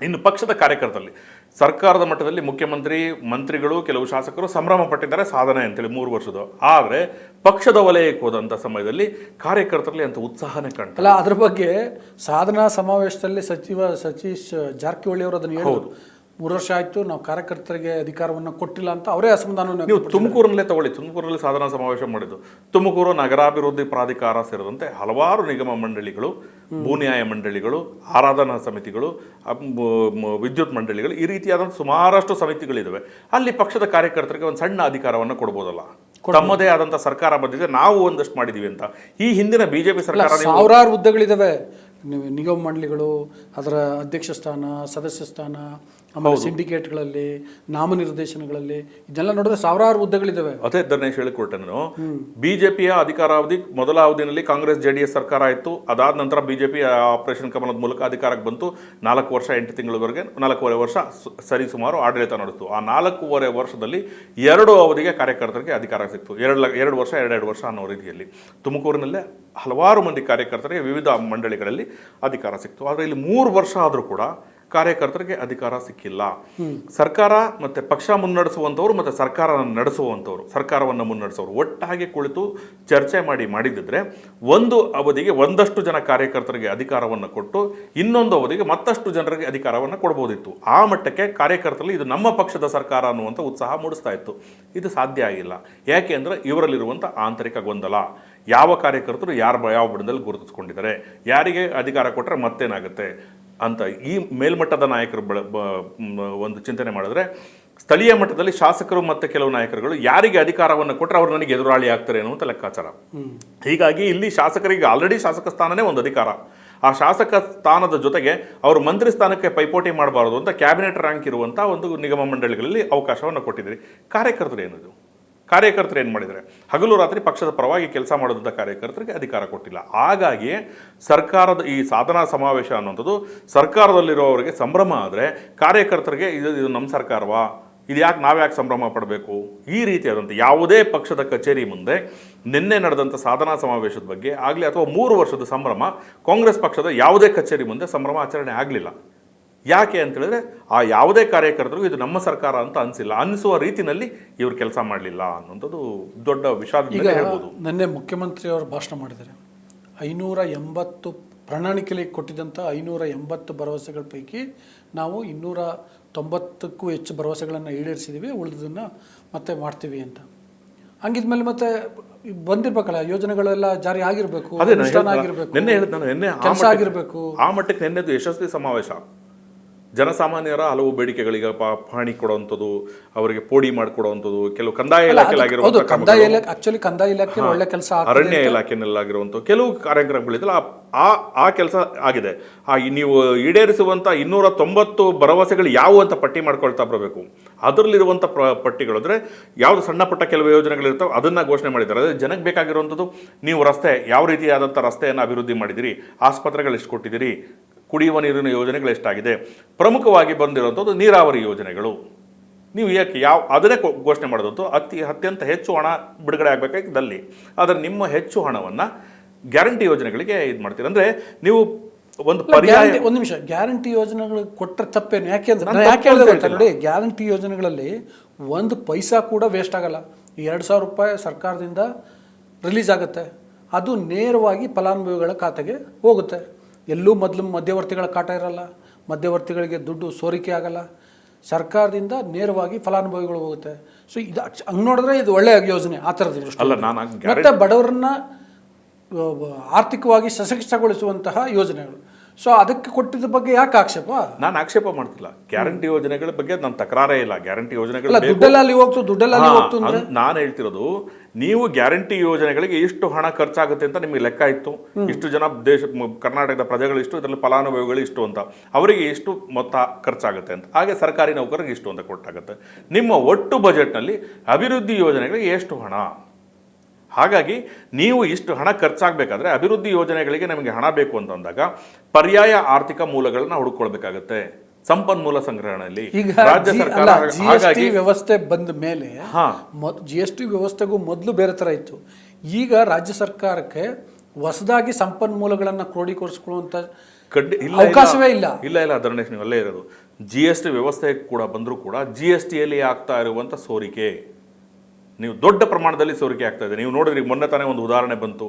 ಇನ್ನು ಪಕ್ಷದ ಕಾರ್ಯಕರ್ತರಲ್ಲಿ ಸರ್ಕಾರದ ಮಟ್ಟದಲ್ಲಿ ಮುಖ್ಯಮಂತ್ರಿ, ಮಂತ್ರಿಗಳು, ಕೆಲವು ಶಾಸಕರು ಸಂಭ್ರಮ ಪಟ್ಟಿದ್ದಾರೆ ಸಾಧನೆ ಅಂತೇಳಿ 3 ವರ್ಷದ. ಆದರೆ ಪಕ್ಷದ ವಲಯಕ್ಕೆ ಹೋದಂಥ ಸಮಯದಲ್ಲಿ ಕಾರ್ಯಕರ್ತರಲ್ಲಿ ಅಂತ ಉತ್ಸಾಹನೇ ಕಾಣ್ತಲ್ಲ. ಅದ್ರ ಬಗ್ಗೆ ಸಾಧನಾ ಸಮಾವೇಶದಲ್ಲಿ ಸಚಿವ ಸತೀಶ್ ಜಾರಕಿಹೊಳಿ ಅವರು ಅದನ್ನು ಹೇಳೋದು, 3 ವರ್ಷ ಆಯಿತು ನಾವು ಕಾರ್ಯಕರ್ತರಿಗೆ ಅಧಿಕಾರವನ್ನು ಕೊಟ್ಟಿಲ್ಲ ಅಂತ ಅವರೇ ಅಸಮಾಧಾನವನ್ನು ನೀವು ತುಮಕೂರಲ್ಲೇ ತಗೊಳ್ಳಿ, ತುಮಕೂರಲ್ಲಿ ಸಾಧನಾ ಸಮಾವೇಶ ಮಾಡಿದ್ದು. ತುಮಕೂರು ನಗರಾಭಿವೃದ್ಧಿ ಪ್ರಾಧಿಕಾರ ಸೇರಿದಂತೆ ಹಲವಾರು ನಿಗಮ ಮಂಡಳಿಗಳು, ಭೂನ್ಯಾಯ ಮಂಡಳಿಗಳು, ಆರಾಧನಾ ಸಮಿತಿಗಳು, ವಿದ್ಯುತ್ ಮಂಡಳಿಗಳು, ಈ ರೀತಿಯಾದಂಥ ಸುಮಾರಷ್ಟು ಸಮಿತಿಗಳಿದ್ದಾವೆ. ಅಲ್ಲಿ ಪಕ್ಷದ ಕಾರ್ಯಕರ್ತರಿಗೆ ಒಂದು ಸಣ್ಣ ಅಧಿಕಾರವನ್ನು ಕೊಡ್ಬೋದಲ್ಲ. ತಮ್ಮದೇ ಆದಂಥ ಸರ್ಕಾರ ಬಂದಿದೆ, ನಾವು ಒಂದಷ್ಟು ಮಾಡಿದೀವಿ ಅಂತ. ಈ ಹಿಂದಿನ ಬಿಜೆಪಿ ಸರ್ಕಾರ ಸಾವಿರಾರು ಹುದ್ದೆಗಳಿದ್ದಾವೆ. ನಿಗಮ ಮಂಡಳಿಗಳು, ಅದರ ಅಧ್ಯಕ್ಷ ಸ್ಥಾನ, ಸದಸ್ಯ ಸ್ಥಾನ, ಆಮೇಲೆ ಸಿಂಡಿಕೇಟ್ಗಳಲ್ಲಿ, ನಾಮನಿರ್ದೇಶನಗಳಲ್ಲಿ, ಇದೆಲ್ಲ ನೋಡಿದ್ರೆ ಸಾವಿರಾರು ಹುದ್ದೆಗಳಿದ್ದಾವೆ. ಅದೇ ಧರ್ನೇಶ್ ಹೇಳಿಕೊಟ್ಟೆ ನಾನು. ಬಿಜೆಪಿಯ ಅಧಿಕಾರಾವಧಿ ಮೊದಲ ಅವಧಿನಲ್ಲಿ ಕಾಂಗ್ರೆಸ್ JDS ಸರ್ಕಾರ ಆಯಿತು. ಅದಾದ ನಂತರ ಬಿಜೆಪಿ ಆಪರೇಷನ್ ಕಮಲದ ಮೂಲಕ ಅಧಿಕಾರಕ್ಕೆ ಬಂತು. 4 ವರ್ಷ 8 ತಿಂಗಳವರೆಗೆ, 4.5 ವರ್ಷ ಸರಿ ಸುಮಾರು ಆಡಳಿತ ನಡೆಸಿತು. ಆ 4.5 ವರ್ಷದಲ್ಲಿ 2 ಅವಧಿಗೆ ಕಾರ್ಯಕರ್ತರಿಗೆ ಅಧಿಕಾರ ಸಿಕ್ತು. 2 ವರ್ಷ 2 ವರ್ಷ ಅನ್ನೋ ರೀತಿಯಲ್ಲಿ ತುಮಕೂರಿನಲ್ಲೇ ಹಲವಾರು ಮಂದಿ ಕಾರ್ಯಕರ್ತರಿಗೆ ವಿವಿಧ ಮಂಡಳಿಗಳಲ್ಲಿ ಅಧಿಕಾರ ಸಿಕ್ತು. ಆದರೆ ಇಲ್ಲಿ 3 ವರ್ಷ ಆದರೂ ಕೂಡ ಕಾರ್ಯಕರ್ತರಿಗೆ ಅಧಿಕಾರ ಸಿಕ್ಕಿಲ್ಲ. ಸರ್ಕಾರ ಮತ್ತೆ ಪಕ್ಷ ಮುನ್ನಡೆಸುವಂಥವ್ರು ಮತ್ತೆ ಸರ್ಕಾರ ನಡೆಸುವಂಥವ್ರು, ಸರ್ಕಾರವನ್ನು ಮುನ್ನಡೆಸೋರು ಒಟ್ಟಾಗಿ ಕುಳಿತು ಚರ್ಚೆ ಮಾಡಿದ್ದಿದ್ರೆ ಒಂದು ಅವಧಿಗೆ ಒಂದಷ್ಟು ಜನ ಕಾರ್ಯಕರ್ತರಿಗೆ ಅಧಿಕಾರವನ್ನು ಕೊಟ್ಟು ಇನ್ನೊಂದು ಅವಧಿಗೆ ಮತ್ತಷ್ಟು ಜನರಿಗೆ ಅಧಿಕಾರವನ್ನು ಕೊಡ್ಬೋದಿತ್ತು. ಆ ಮಟ್ಟಕ್ಕೆ ಕಾರ್ಯಕರ್ತರಲ್ಲಿ ಇದು ನಮ್ಮ ಪಕ್ಷದ ಸರ್ಕಾರ ಅನ್ನುವಂಥ ಉತ್ಸಾಹ ಮೂಡಿಸ್ತಾ ಇತ್ತು. ಇದು ಸಾಧ್ಯ ಆಗಿಲ್ಲ. ಯಾಕೆ ಅಂದರೆ ಇವರಲ್ಲಿರುವಂಥ ಆಂತರಿಕ ಗೊಂದಲ. ಯಾವ ಕಾರ್ಯಕರ್ತರು ಯಾವ ಬಣ್ಣದಲ್ಲಿ ಗುರುತಿಸ್ಕೊಂಡಿದ್ದಾರೆ, ಯಾರಿಗೆ ಅಧಿಕಾರ ಕೊಟ್ಟರೆ ಮತ್ತೇನಾಗುತ್ತೆ ಅಂತ ಈ ಮೇಲ್ಮಟ್ಟದ ನಾಯಕರು ಒಂದು ಚಿಂತನೆ ಮಾಡಿದ್ರೆ, ಸ್ಥಳೀಯ ಮಟ್ಟದಲ್ಲಿ ಶಾಸಕರು ಮತ್ತು ಕೆಲವು ನಾಯಕರುಗಳು ಯಾರಿಗೆ ಅಧಿಕಾರವನ್ನು ಕೊಟ್ಟರೆ ಅವ್ರು ನನಗೆ ಎದುರಾಳಿ ಆಗ್ತಾರೆ ಅನ್ನುವಂಥ ಲೆಕ್ಕಾಚಾರ. ಹೀಗಾಗಿ ಇಲ್ಲಿ ಶಾಸಕರಿಗೆ ಆಲ್ರೆಡಿ ಶಾಸಕ ಸ್ಥಾನನೇ ಒಂದು ಅಧಿಕಾರ. ಆ ಶಾಸಕ ಸ್ಥಾನದ ಜೊತೆಗೆ ಅವರು ಮಂತ್ರಿ ಸ್ಥಾನಕ್ಕೆ ಪೈಪೋಟಿ ಮಾಡಬಾರದು ಅಂತ ಕ್ಯಾಬಿನೆಟ್ ರ್ಯಾಂಕ್ ಇರುವಂಥ ಒಂದು ನಿಗಮ ಮಂಡಳಿಗಳಲ್ಲಿ ಅವಕಾಶವನ್ನು ಕೊಟ್ಟಿದ್ದೀರಿ. ಕಾರ್ಯಕರ್ತರು ಏನು ಮಾಡಿದರೆ, ಹಗಲು ರಾತ್ರಿ ಪಕ್ಷದ ಪರವಾಗಿ ಕೆಲಸ ಮಾಡೋದಂಥ ಕಾರ್ಯಕರ್ತರಿಗೆ ಅಧಿಕಾರ ಕೊಟ್ಟಿಲ್ಲ. ಹಾಗಾಗಿಯೇ ಸರ್ಕಾರದ ಈ ಸಾಧನಾ ಸಮಾವೇಶ ಅನ್ನುವಂಥದ್ದು ಸರ್ಕಾರದಲ್ಲಿರೋವರಿಗೆ ಸಂಭ್ರಮ ಆದರೆ, ಕಾರ್ಯಕರ್ತರಿಗೆ ಇದು ನಮ್ಮ ಸರ್ಕಾರವಾ, ಇದು ನಾವ್ಯಾಕೆ ಸಂಭ್ರಮ ಪಡಬೇಕು? ಈ ರೀತಿಯಾದಂಥ ಯಾವುದೇ ಪಕ್ಷದ ಕಚೇರಿ ಮುಂದೆ ನಿನ್ನೆ ನಡೆದಂಥ ಸಾಧನಾ ಸಮಾವೇಶದ ಬಗ್ಗೆ ಆಗಲಿ ಅಥವಾ 3 ವರ್ಷದ ಸಂಭ್ರಮ ಕಾಂಗ್ರೆಸ್ ಪಕ್ಷದ ಯಾವುದೇ ಕಚೇರಿ ಮುಂದೆ ಸಂಭ್ರಮ ಆಚರಣೆ ಆಗಲಿಲ್ಲ. ಯಾಕೆ ಅಂತ ಹೇಳಿದ್ರೆ, ಆ ಯಾವುದೇ ಕಾರ್ಯಕರ್ತರಿಗೂ ಇದು ನಮ್ಮ ಸರ್ಕಾರ ಅಂತ ಅನಿಸುವ ರೀತಿಯಲ್ಲಿ ಇವರು ಕೆಲಸ ಮಾಡಲಿಲ್ಲ ಅನ್ನೋಂಥದ್ದು ದೊಡ್ಡ ವಿಷಾದ ಹೇಳ್ಬೋದು. ನಿನ್ನೆ ಮುಖ್ಯಮಂತ್ರಿಯವರು ಭಾಷಣ ಮಾಡಿದ್ದಾರೆ. 580 ಪ್ರಣಾಳಿಕೆಯಲ್ಲಿ ಕೊಟ್ಟಿದ್ದಂಥ 580 ಭರವಸೆಗಳ ಪೈಕಿ ನಾವು 290ಕ್ಕೂ ಹೆಚ್ಚು ಭರವಸೆಗಳನ್ನು ಈಡೇರಿಸಿದ್ದೀವಿ, ಉಳಿದನ್ನು ಮತ್ತೆ ಮಾಡ್ತೀವಿ ಅಂತ. ಹಂಗಿದ್ಮೇಲೆ ಮತ್ತೆ ಬಂದಿರ್ಬೇಕಲ್ಲ, ಯೋಜನೆಗಳೆಲ್ಲ ಜಾರಿ ಆಗಿರಬೇಕು, ಕೆಲಸ ಆಗಿರಬೇಕು. ಆ ಮಟ್ಟಕ್ಕೆ ನಿನ್ನೆದು ಯಶಸ್ವಿ ಸಮಾವೇಶ. ಜನಸಾಮಾನ್ಯರ ಹಲವು ಬೇಡಿಕೆಗಳಿಗೆ ಪಹಣಿ ಕೊಡುವಂಥದ್ದು, ಅವರಿಗೆ ಪೋಡಿ ಮಾಡಿಕೊಡುವಂಥದ್ದು, ಕೆಲವು ಕಂದಾಯ ಇಲಾಖೆಲಾಗಿರುವಂಥ ಕಂದಾಯ ಇಲಾಖೆ ಒಳ್ಳೆ ಕೆಲಸ, ಅರಣ್ಯ ಇಲಾಖೆನಲ್ಲಾಗಿರುವಂಥ ಕೆಲವು ಕಾರ್ಯಕ್ರಮಗಳಿದ್ದಲ್ಲ, ಆ ಕೆಲಸ ಆಗಿದೆ. ನೀವು ಈಡೇರಿಸುವಂಥ 290 ಭರವಸೆಗಳು ಯಾವುವು ಅಂತ ಪಟ್ಟಿ ಮಾಡ್ಕೊಳ್ತಾ ಬರಬೇಕು. ಅದರಲ್ಲಿರುವಂಥ ಪಟ್ಟಿಗಳು ಅಂದರೆ ಯಾವುದು ಸಣ್ಣ ಪುಟ್ಟ ಕೆಲವು ಯೋಜನೆಗಳಿರ್ತಾವೆ ಅದನ್ನು ಘೋಷಣೆ ಮಾಡಿದ್ದಾರೆ. ಅದೇ ಜನಕ್ಕೆ ಬೇಕಾಗಿರುವಂಥದ್ದು, ನೀವು ರಸ್ತೆ ಯಾವ ರೀತಿಯಾದಂಥ ರಸ್ತೆಯನ್ನು ಅಭಿವೃದ್ಧಿ ಮಾಡಿದಿರಿ, ಆಸ್ಪತ್ರೆಗಳು ಎಷ್ಟು ಕೊಟ್ಟಿದ್ದೀರಿ, ಕುಡಿಯುವ ನೀರಿನ ಯೋಜನೆಗಳು ಎಷ್ಟಾಗಿದೆ, ಪ್ರಮುಖವಾಗಿ ಬಂದಿರುವಂಥದ್ದು ನೀರಾವರಿ ಯೋಜನೆಗಳು. ನೀವು ಯಾಕೆ ಅದನ್ನೇ ಘೋಷಣೆ ಮಾಡೋದಂತೂ ಅತ್ಯಂತ ಹೆಚ್ಚು ಹಣ ಬಿಡುಗಡೆ ಆಗಬೇಕಾಗಿದ್ದಲ್ಲಿ, ಆದರೆ ನಿಮ್ಮ ಹೆಚ್ಚು ಹಣವನ್ನು ಗ್ಯಾರಂಟಿ ಯೋಜನೆಗಳಿಗೆ ಇದು ಮಾಡ್ತೀರಿ. ಅಂದರೆ ನೀವು ಒಂದು ಒಂದು ನಿಮಿಷ, ಗ್ಯಾರಂಟಿ ಯೋಜನೆಗಳು ಕೊಟ್ಟರೆ ತಪ್ಪೇನು? ಯಾಕೆ ನೋಡಿ, ಗ್ಯಾರಂಟಿ ಯೋಜನೆಗಳಲ್ಲಿ 1 ಪೈಸಾ ಕೂಡ ವೇಸ್ಟ್ ಆಗಲ್ಲ. 2,000 ರೂಪಾಯಿ ಸರ್ಕಾರದಿಂದ ರಿಲೀಸ್ ಆಗುತ್ತೆ, ಅದು ನೇರವಾಗಿ ಫಲಾನುಭವಿಗಳ ಖಾತೆಗೆ ಹೋಗುತ್ತೆ. ಎಲ್ಲೂ ಮೊದಲು ಮಧ್ಯವರ್ತಿಗಳ ಕಾಟ ಇರಲ್ಲ, ಮಧ್ಯವರ್ತಿಗಳಿಗೆ ದುಡ್ಡು ಸೋರಿಕೆ ಆಗಲ್ಲ, ಸರ್ಕಾರದಿಂದ ನೇರವಾಗಿ ಫಲಾನುಭವಿಗಳು ಹೋಗುತ್ತೆ. ಸೊ ಇದು ಹಂಗೆ ನೋಡಿದ್ರೆ ಇದು ಒಳ್ಳೆಯ ಯೋಜನೆ. ಆ ಥರದ ದೃಷ್ಟಿ ಮತ್ತೆ ಬಡವರನ್ನ ಆರ್ಥಿಕವಾಗಿ ಸಶಕ್ತಗೊಳಿಸುವಂತಹ ಯೋಜನೆಗಳು. ಸೊ ಅದಕ್ಕೆ ಕೊಟ್ಟಿದ್ದ ಬಗ್ಗೆ ಯಾಕೆ ಆಕ್ಷೇಪ? ನಾನು ಆಕ್ಷೇಪ ಮಾಡ್ತಿಲ್ಲ. ಗ್ಯಾರಂಟಿ ಯೋಜನೆಗಳ ಬಗ್ಗೆ ನನ್ನ ತಕರಾರೇ ಇಲ್ಲ. ಗ್ಯಾರಂಟಿ ಯೋಜನೆಗಳು ದುಡ್ಡೆಲ್ಲ ಹೋಗ್ತು. ನಾನು ಹೇಳ್ತಿರೋದು, ನೀವು ಗ್ಯಾರಂಟಿ ಯೋಜನೆಗಳಿಗೆ ಇಷ್ಟು ಹಣ ಖರ್ಚಾಗುತ್ತೆ ಅಂತ ನಿಮಗೆ ಲೆಕ್ಕ ಇತ್ತು, ಇಷ್ಟು ಜನ ಕರ್ನಾಟಕದ ಪ್ರಜೆಗಳು ಇಷ್ಟು, ಇದರಲ್ಲಿ ಫಲಾನುಭವಿಗಳು ಇಷ್ಟು ಅಂತ, ಅವರಿಗೆ ಇಷ್ಟು ಮೊತ್ತ ಖರ್ಚಾಗುತ್ತೆ ಅಂತ, ಹಾಗೆ ಸರ್ಕಾರಿ ನೌಕರರಿಗೆ ಇಷ್ಟು ಅಂತ ಕೊಟ್ಟಾಗುತ್ತೆ. ನಿಮ್ಮ ಒಟ್ಟು ಬಜೆಟ್ನಲ್ಲಿ ಅಭಿವೃದ್ಧಿ ಯೋಜನೆಗಳಿಗೆ ಎಷ್ಟು ಹಣ? ಹಾಗಾಗಿ ನೀವು ಇಷ್ಟು ಹಣ ಖರ್ಚಾಗಬೇಕಾದ್ರೆ ಅಭಿವೃದ್ಧಿ ಯೋಜನೆಗಳಿಗೆ ನಮಗೆ ಹಣ ಬೇಕು ಅಂತಂದಾಗ ಪರ್ಯಾಯ ಆರ್ಥಿಕ ಮೂಲಗಳನ್ನ ಹುಡುಕೊಳ್ಬೇಕಾಗತ್ತೆ ಸಂಪನ್ಮೂಲ ಸಂಗ್ರಹಣೆಯಲ್ಲಿ. ರಾಜ್ಯ ಸರ್ಕಾರ GST ವ್ಯವಸ್ಥೆ ಬಂದ ಮೇಲೆ GST ವ್ಯವಸ್ಥೆಗೂ ಮೊದಲು ಬೇರೆ ಥರ ಇತ್ತು. ಈಗ ರಾಜ್ಯ ಸರ್ಕಾರಕ್ಕೆ ಹೊಸದಾಗಿ ಸಂಪನ್ಮೂಲಗಳನ್ನು ಕ್ರೋಢೀಕರಿಸಿಕೊಳ್ಳುವಂಥ ಅವಕಾಶವೇ ಇಲ್ಲ. ಇಲ್ಲ ಧರಣೇಶ್, ನೀವು ಅಲ್ಲೇ ಇರೋದು. GST ವ್ಯವಸ್ಥೆ ಕೂಡ ಬಂದರೂ ಕೂಡ GSTಯಲ್ಲಿ ಆಗ್ತಾ ಇರುವಂಥ ಸೋರಿಕೆ, ನೀವು ದೊಡ್ಡ ಪ್ರಮಾಣದಲ್ಲಿ ಸೋರಿಕೆ ಆಗ್ತಾ ಇದೆ. ನೀವು ನೋಡಿದ್ರಿ, ಮೊನ್ನೆ ತಾನೇ ಒಂದು ಉದಾಹರಣೆ ಬಂತು.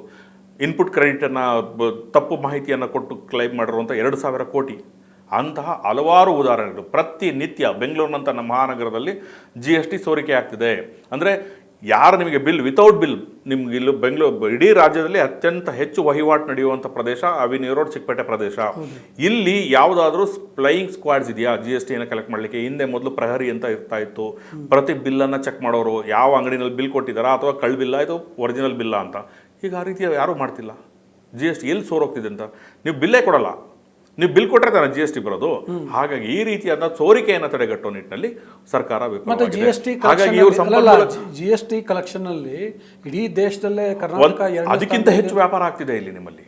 ಇನ್ಪುಟ್ ಕ್ರೆಡಿಟನ್ನು ತಪ್ಪು ಮಾಹಿತಿಯನ್ನು ಕೊಟ್ಟು ಕ್ಲೈಮ್ ಮಾಡಿರುವಂಥ 2,000 ಕೋಟಿ. ಅಂತಹ ಹಲವಾರು ಉದಾಹರಣೆಗಳು ಪ್ರತಿನಿತ್ಯ ಬೆಂಗಳೂರಿನಂಥ ನಮ್ಮ ಮಹಾನಗರದಲ್ಲಿ GST ಸೋರಿಕೆ ಆಗ್ತಿದೆ. ಅಂದರೆ ಯಾರು ನಿಮಗೆ ಬಿಲ್ ವಿತೌಟ್ ಬಿಲ್ ನಿಮ್ಗೆ ಇಲ್ಲಿ ಬೆಂಗಳೂರು ಇಡೀ ರಾಜ್ಯದಲ್ಲಿ ಅತ್ಯಂತ ಹೆಚ್ಚು ವಹಿವಾಟು ನಡೆಯುವಂಥ ಪ್ರದೇಶ ಅವಿನ್ಯೂ ರೋಡ್ ಚಿಕ್ಕಪೇಟೆ ಪ್ರದೇಶ. ಇಲ್ಲಿ ಯಾವುದಾದ್ರೂ ಫ್ಲೈಯಿಂಗ್ ಸ್ಕ್ವಾಡ್ಸ್ ಇದೆಯಾ GSTಯನ್ನು ಕಲೆಕ್ಟ್ ಮಾಡಲಿಕ್ಕೆ? ಹಿಂದೆ ಮೊದಲು ಪ್ರಹರಿ ಅಂತ ಇರ್ತಾ ಇತ್ತು. ಪ್ರತಿ ಬಿಲ್ಲನ್ನು ಚೆಕ್ ಮಾಡೋರು ಯಾವ ಅಂಗಡಿನಲ್ಲಿ ಬಿಲ್ ಕೊಟ್ಟಿದ್ದಾರಾ ಅಥವಾ ಕಳ್ಳ ಬಿಲ್ಲ ಇದು ಒರಿಜಿನಲ್ ಬಿಲ್ಲ ಅಂತ. ಈಗ ಆ ರೀತಿ ಯಾರೂ ಮಾಡ್ತಿಲ್ಲ. GST ಎಲ್ಲಿ ಸೋರೋಗ್ತಿದೆ ಅಂತ ನೀವು ಬಿಲ್ಲೇ ಕೊಡಲ್ಲ. ನೀವು ಬಿಲ್ ಕೊಟ್ಟರೆ ತಾನೆ GST ಬರೋದು. ಹಾಗಾಗಿ ಈ ರೀತಿಯಾದ ಸೋರಿಕೆಯನ್ನು ತಡೆಗಟ್ಟುವ ನಿಟ್ಟಿನಲ್ಲಿ ಸರ್ಕಾರ ಮತ್ತೆ GST ಕಲೆಕ್ಷನ್ ಅಲ್ಲಿ ಇಡೀ ದೇಶದಲ್ಲೇ ಕರ್ನಾಟಕ ಅದಕ್ಕಿಂತ ಹೆಚ್ಚು ವ್ಯಾಪಾರ ಆಗ್ತಿದೆ ಇಲ್ಲಿ ನಿಮ್ಮಲ್ಲಿ.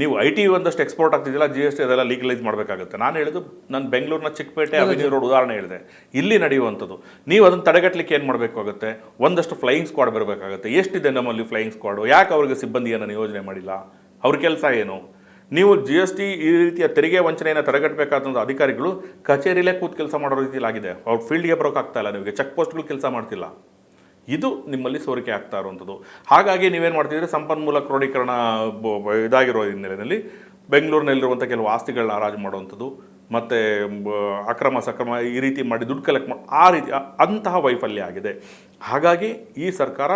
ನೀವು IT ಒಂದಷ್ಟು ಎಕ್ಸ್ಪೋರ್ಟ್ ಆಗ್ತಿದ್ದಿಲ್ಲ, GST ಅದೆಲ್ಲ ಲೀಗಲೈಸ್ ಮಾಡಬೇಕಾಗುತ್ತೆ. ನಾನು ಹೇಳಿದ್ದು ನಾನು ಬೆಂಗಳೂರಿನ ಚಿಕ್ಕಪೇಟೆ ಅವಿನ್ಯೂ ರೋಡ್ ಉದಾಹರಣೆ ಹೇಳಿದೆ. ಇಲ್ಲಿ ನಡೆಯುವಂಥದ್ದು ನೀವು ಅದನ್ನು ತಡೆಗಟ್ಟಲಿಕ್ಕೆ ಏನು ಮಾಡಬೇಕಾಗುತ್ತೆ? ಒಂದಷ್ಟು ಫ್ಲೈಯಿಂಗ್ ಸ್ಕ್ವಾಡ್ ಬರಬೇಕಾಗುತ್ತೆ. ಎಷ್ಟಿದೆ ನಮ್ಮಲ್ಲಿ ಫ್ಲೈಯಿಂಗ್ ಸ್ಕ್ವಾಡು? ಯಾಕೆ ಅವರಿಗೆ ಸಿಬ್ಬಂದಿಯನ್ನು ನಿಯೋಜನೆ ಮಾಡಿಲ್ಲ? ಅವ್ರ ಕೆಲಸ ಏನು? ನೀವು GST ಈ ರೀತಿಯ ತೆರಿಗೆ ವಂಚನೆಯನ್ನು ತಡೆಗಟ್ಟಬೇಕಾದಂಥ ಅಧಿಕಾರಿಗಳು ಕಚೇರಿಲೇ ಕೂತು ಕೆಲಸ ಮಾಡೋ ರೀತಿಯಲ್ಲಿ ಆಗಿದೆ. ಅವ್ರು ಫೀಲ್ಡ್ಗೆ ಬರೋಕ್ಕಾಗ್ತಾ ಇಲ್ಲ, ನಿಮಗೆ ಚೆಕ್ ಪೋಸ್ಟ್ಗಳು ಕೆಲಸ ಮಾಡ್ತಿಲ್ಲ. ಇದು ನಿಮ್ಮಲ್ಲಿ ಸೋರಿಕೆ ಆಗ್ತಾ ಇರುವಂಥದ್ದು. ಹಾಗಾಗಿ ನೀವೇನು ಮಾಡ್ತಿದ್ರೆ ಸಂಪನ್ಮೂಲ ಕ್ರೋಢೀಕರಣ ಇದಾಗಿರೋ ಹಿನ್ನೆಲೆಯಲ್ಲಿ ಬೆಂಗಳೂರಿನಲ್ಲಿರುವಂಥ ಕೆಲವು ಆಸ್ತಿಗಳನ್ನ ಹರಾಜು ಮಾಡುವಂಥದ್ದು ಮತ್ತು ಅಕ್ರಮ ಸಕ್ರಮ ಈ ರೀತಿ ಮಾಡಿ ದುಡ್ಡು ಕಲೆಕ್ಟ್ ಮಾಡಿ ಆ ರೀತಿ ಅಂತಹ ವೈಫಲ್ಯ ಆಗಿದೆ. ಹಾಗಾಗಿ ಈ ಸರ್ಕಾರ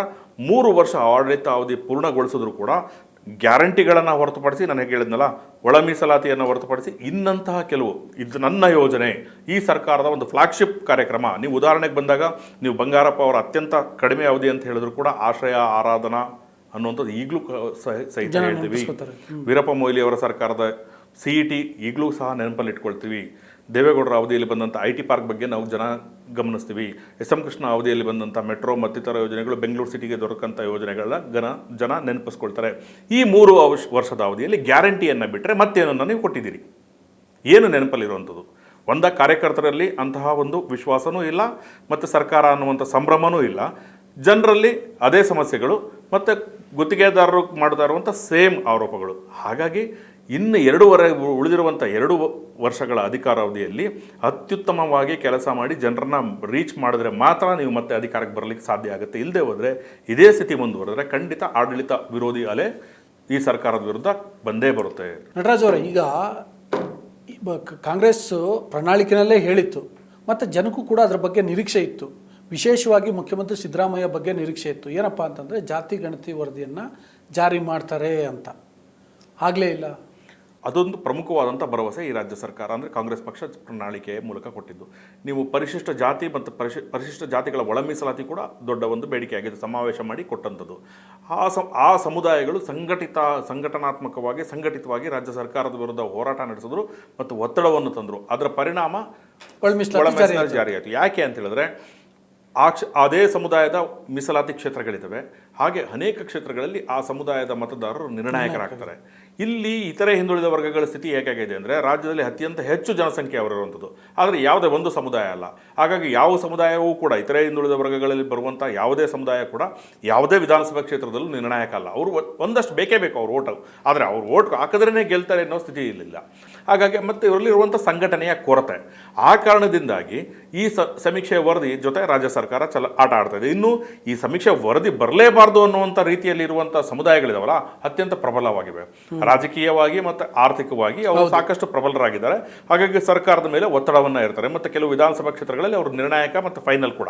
3 ವರ್ಷ ಆಡಳಿತ ಅವಧಿ ಪೂರ್ಣಗೊಳಿಸಿದ್ರು ಕೂಡ ಗ್ಯಾರಂಟಿಗಳನ್ನು ಹೊರತುಪಡಿಸಿ, ನನಗೆ ಹೇಳಿದ್ನಲ್ಲ ಒಳ ಮೀಸಲಾತಿಯನ್ನು ಹೊರತುಪಡಿಸಿ ಇನ್ನಂತಹ ಕೆಲವು ಇದು ನನ್ನ ಯೋಜನೆ, ಈ ಸರ್ಕಾರದ ಒಂದು ಫ್ಲಾಗ್ಶಿಪ್ ಕಾರ್ಯಕ್ರಮ. ನೀವು ಉದಾಹರಣೆಗೆ ಬಂದಾಗ ನೀವು ಬಂಗಾರಪ್ಪ ಅವರ ಅತ್ಯಂತ ಕಡಿಮೆ ಅವಧಿ ಅಂತ ಹೇಳಿದ್ರು ಕೂಡ ಆಶ್ರಯ ಆರಾಧನಾ ಅನ್ನುವಂಥದ್ದು ಈಗಲೂ ಸಹಿತ ಹೇಳ್ತೀವಿ. ವೀರಪ್ಪ ಮೊಯ್ಲಿ ಅವರ ಸರ್ಕಾರದ CET ಈಗಲೂ ಸಹ ನೆನಪಲ್ಲಿ ಇಟ್ಕೊಳ್ತೀವಿ. ದೇವೇಗೌಡರ ಅವಧಿಯಲ್ಲಿ ಬಂದಂಥ IT ಪಾರ್ಕ್ ಬಗ್ಗೆ ನಾವು ಗಮನಿಸ್ತೀವಿ. SM ಕೃಷ್ಣ ಅವಧಿಯಲ್ಲಿ ಬಂದಂಥ ಮೆಟ್ರೋ ಮತ್ತಿತರ ಯೋಜನೆಗಳು, ಬೆಂಗಳೂರು ಸಿಟಿಗೆ ದೊರಕಂಥ ಯೋಜನೆಗಳನ್ನ ಜನ ನೆನಪಿಸ್ಕೊಳ್ತಾರೆ. ಈ 3 ವರ್ಷದ ಅವಧಿಯಲ್ಲಿ ಗ್ಯಾರಂಟಿಯನ್ನು ಬಿಟ್ಟರೆ ಮತ್ತೇನನ್ನು ನೀವು ಕೊಟ್ಟಿದ್ದೀರಿ? ಏನು ನೆನಪಲ್ಲಿರುವಂಥದ್ದು? ಕಾರ್ಯಕರ್ತರಲ್ಲಿ ಅಂತಹ ಒಂದು ವಿಶ್ವಾಸನೂ ಇಲ್ಲ, ಮತ್ತು ಸರ್ಕಾರ ಅನ್ನುವಂಥ ಸಂಭ್ರಮನೂ ಇಲ್ಲ. ಜನರಲ್ಲಿ ಅದೇ ಸಮಸ್ಯೆಗಳು ಮತ್ತು ಗುತ್ತಿಗೆದಾರರು ಮಾಡ್ತಾ ಇರುವಂಥ ಸೇಮ್ ಆರೋಪಗಳು. ಹಾಗಾಗಿ ಇನ್ನು ಉಳಿದಿರುವಂಥ 2 ವರ್ಷಗಳ ಅಧಿಕಾರಾವಧಿಯಲ್ಲಿ ಅತ್ಯುತ್ತಮವಾಗಿ ಕೆಲಸ ಮಾಡಿ ಜನರನ್ನ ರೀಚ್ ಮಾಡಿದ್ರೆ ಮಾತ್ರ ನೀವು ಮತ್ತೆ ಅಧಿಕಾರಕ್ಕೆ ಬರಲಿಕ್ಕೆ ಸಾಧ್ಯ ಆಗುತ್ತೆ. ಇಲ್ಲದೆ ಹೋದರೆ ಇದೇ ಸ್ಥಿತಿ ಮುಂದುವರೆದ್ರೆ ಖಂಡಿತ ಆಡಳಿತ ವಿರೋಧಿ ಅಲೆ ಈ ಸರ್ಕಾರದ ವಿರುದ್ಧ ಬಂದೇ ಬರುತ್ತೆ. ನಟರಾಜ್ ಅವರೇ, ಈಗ ಕಾಂಗ್ರೆಸ್ ಪ್ರಣಾಳಿಕೆಯಲ್ಲೇ ಹೇಳಿತ್ತು ಮತ್ತು ಜನಕ್ಕೂ ಕೂಡ ಅದರ ಬಗ್ಗೆ ನಿರೀಕ್ಷೆ ಇತ್ತು. ವಿಶೇಷವಾಗಿ ಮುಖ್ಯಮಂತ್ರಿ ಸಿದ್ದರಾಮಯ್ಯ ಬಗ್ಗೆ ನಿರೀಕ್ಷೆ ಇತ್ತು. ಏನಪ್ಪ ಅಂತಂದರೆ ಜಾತಿ ಗಣತಿ ವರದಿಯನ್ನು ಜಾರಿ ಮಾಡ್ತಾರೆ ಅಂತ. ಆಗಲೇ ಇಲ್ಲ. ಅದೊಂದು ಪ್ರಮುಖವಾದಂಥ ಭರವಸೆ ಈ ರಾಜ್ಯ ಸರ್ಕಾರ ಅಂದರೆ ಕಾಂಗ್ರೆಸ್ ಪಕ್ಷ ಪ್ರಣಾಳಿಕೆಯ ಮೂಲಕ ಕೊಟ್ಟಿದ್ದು. ನೀವು ಪರಿಶಿಷ್ಟ ಜಾತಿ ಮತ್ತು ಪರಿಶಿಷ್ಟ ಜಾತಿಗಳ ಒಳ ಮೀಸಲಾತಿ ಕೂಡ ದೊಡ್ಡ ಒಂದು ಬೇಡಿಕೆಯಾಗಿದೆ. ಸಮಾವೇಶ ಮಾಡಿ ಕೊಟ್ಟಂಥದ್ದು. ಆ ಸಮುದಾಯಗಳು ಸಂಘಟನಾತ್ಮಕವಾಗಿ ಸಂಘಟಿತವಾಗಿ ರಾಜ್ಯ ಸರ್ಕಾರದ ವಿರುದ್ಧ ಹೋರಾಟ ನಡೆಸಿದ್ರು ಮತ್ತು ಒತ್ತಡವನ್ನು ತಂದರು. ಅದರ ಪರಿಣಾಮ ಒಳ ಮೀಸಲಾತಿ ಜಾರಿಯಾಯಿತು. ಯಾಕೆ ಅಂತ ಹೇಳಿದ್ರೆ ಅದೇ ಸಮುದಾಯದ ಮೀಸಲಾತಿ ಕ್ಷೇತ್ರಗಳಿದ್ದಾವೆ. ಹಾಗೆ ಅನೇಕ ಕ್ಷೇತ್ರಗಳಲ್ಲಿ ಆ ಸಮುದಾಯದ ಮತದಾರರು ನಿರ್ಣಾಯಕರಾಗ್ತಾರೆ. ಇಲ್ಲಿ ಇತರೆ ಹಿಂದುಳಿದ ವರ್ಗಗಳ ಸ್ಥಿತಿ ಹೇಗಾಗಿದೆ ಅಂದರೆ ರಾಜ್ಯದಲ್ಲಿ ಅತ್ಯಂತ ಹೆಚ್ಚು ಜನಸಂಖ್ಯೆ ಅವರಿರುವಂಥದ್ದು, ಆದರೆ ಯಾವುದೇ ಒಂದು ಸಮುದಾಯ ಅಲ್ಲ. ಹಾಗಾಗಿ ಯಾವ ಸಮುದಾಯವೂ ಕೂಡ ಇತರೆ ಹಿಂದುಳಿದ ವರ್ಗಗಳಲ್ಲಿ ಬರುವಂಥ ಯಾವುದೇ ಸಮುದಾಯ ಕೂಡ ಯಾವುದೇ ವಿಧಾನಸಭಾ ಕ್ಷೇತ್ರದಲ್ಲೂ ನಿರ್ಣಾಯಕ ಅಲ್ಲ. ಅವರು ಒಂದಷ್ಟು ಬೇಕೇ ಬೇಕು ಅವ್ರ ಓಟು, ಆದರೆ ಅವ್ರು ಓಟ್ ಹಾಕಿದ್ರೇ ಗೆಲ್ತಾರೆ ಅನ್ನೋ ಸ್ಥಿತಿ ಇರಲಿಲ್ಲ. ಹಾಗಾಗಿ ಮತ್ತು ಇವರಲ್ಲಿರುವಂಥ ಸಂಘಟನೆಯ ಕೊರತೆ, ಆ ಕಾರಣದಿಂದಾಗಿ ಈ ಸಮೀಕ್ಷೆ ವರದಿ ಜೊತೆ ರಾಜ್ಯ ಸರ್ಕಾರ ಆಟ ಆಡ್ತಾ ಇದೆ. ಇನ್ನು ಈ ಸಮೀಕ್ಷೆ ವರದಿ ಬರಲೇಬಾರ್ದು ಅನ್ನುವಂಥ ರೀತಿಯಲ್ಲಿ ಇರುವಂಥ ಸಮುದಾಯಗಳಿದಾವಲ್ಲ ಅತ್ಯಂತ ಪ್ರಬಲವಾಗಿವೆ. ರಾಜಕೀಯವಾಗಿ ಮತ್ತು ಆರ್ಥಿಕವಾಗಿ ಅವರು ಸಾಕಷ್ಟು ಪ್ರಬಲರಾಗಿದ್ದಾರೆ. ಹಾಗಾಗಿ ಸರ್ಕಾರದ ಮೇಲೆ ಒತ್ತಡವನ್ನು ಇರ್ತಾರೆ ಮತ್ತು ಕೆಲವು ವಿಧಾನಸಭಾ ಕ್ಷೇತ್ರಗಳಲ್ಲಿ ಅವರು ನಿರ್ಣಾಯಕ ಮತ್ತು ಫೈನಲ್ ಕೂಡ.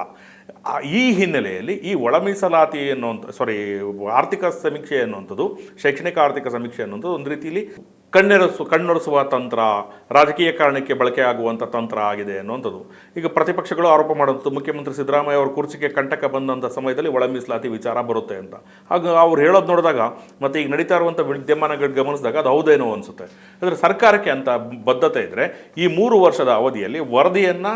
ಈ ಹಿನ್ನೆಲೆಯಲ್ಲಿ ಈ ಒಳ ಮೀಸಲಾತಿ ಆರ್ಥಿಕ ಸಮೀಕ್ಷೆ ಅನ್ನುವಂಥದ್ದು, ಶೈಕ್ಷಣಿಕ ಆರ್ಥಿಕ ಸಮೀಕ್ಷೆ ಅನ್ನುವಂಥದ್ದು ಒಂದು ರೀತಿಯಲ್ಲಿ ಕಣ್ಣೊರೆಸುವ ತಂತ್ರ, ರಾಜಕೀಯ ಕಾರಣಕ್ಕೆ ಬಳಕೆ ಆಗುವಂಥ ತಂತ್ರ ಆಗಿದೆ ಅನ್ನುವಂಥದ್ದು. ಈಗ ಪ್ರತಿಪಕ್ಷಗಳು ಆರೋಪ ಮಾಡುವಂಥದ್ದು ಮುಖ್ಯಮಂತ್ರಿ ಸಿದ್ದರಾಮಯ್ಯ ಅವರ ಕುರ್ಚಿಗೆ ಕಂಟಕ ಬಂದಂಥ ಸಮಯದಲ್ಲಿ ಒಳ ಮೀಸಲಾತಿ ವಿಚಾರ ಬರುತ್ತೆ ಅಂತ. ಆಗ ಅವ್ರು ಹೇಳೋದು ನೋಡಿದಾಗ ಮತ್ತು ಈಗ ನಡೀತಾ ಇರುವಂಥ ವಿದ್ಯಮಾನಗಳು ಗಮನಿಸಿದಾಗ ಅದು ಹೌದೇನೋ ಅನಿಸುತ್ತೆ. ಅಂದರೆ ಸರ್ಕಾರಕ್ಕೆ ಅಂತ ಬದ್ಧತೆ ಇದ್ದರೆ ಈ 3 ವರ್ಷದ ಅವಧಿಯಲ್ಲಿ ವರದಿಯನ್ನು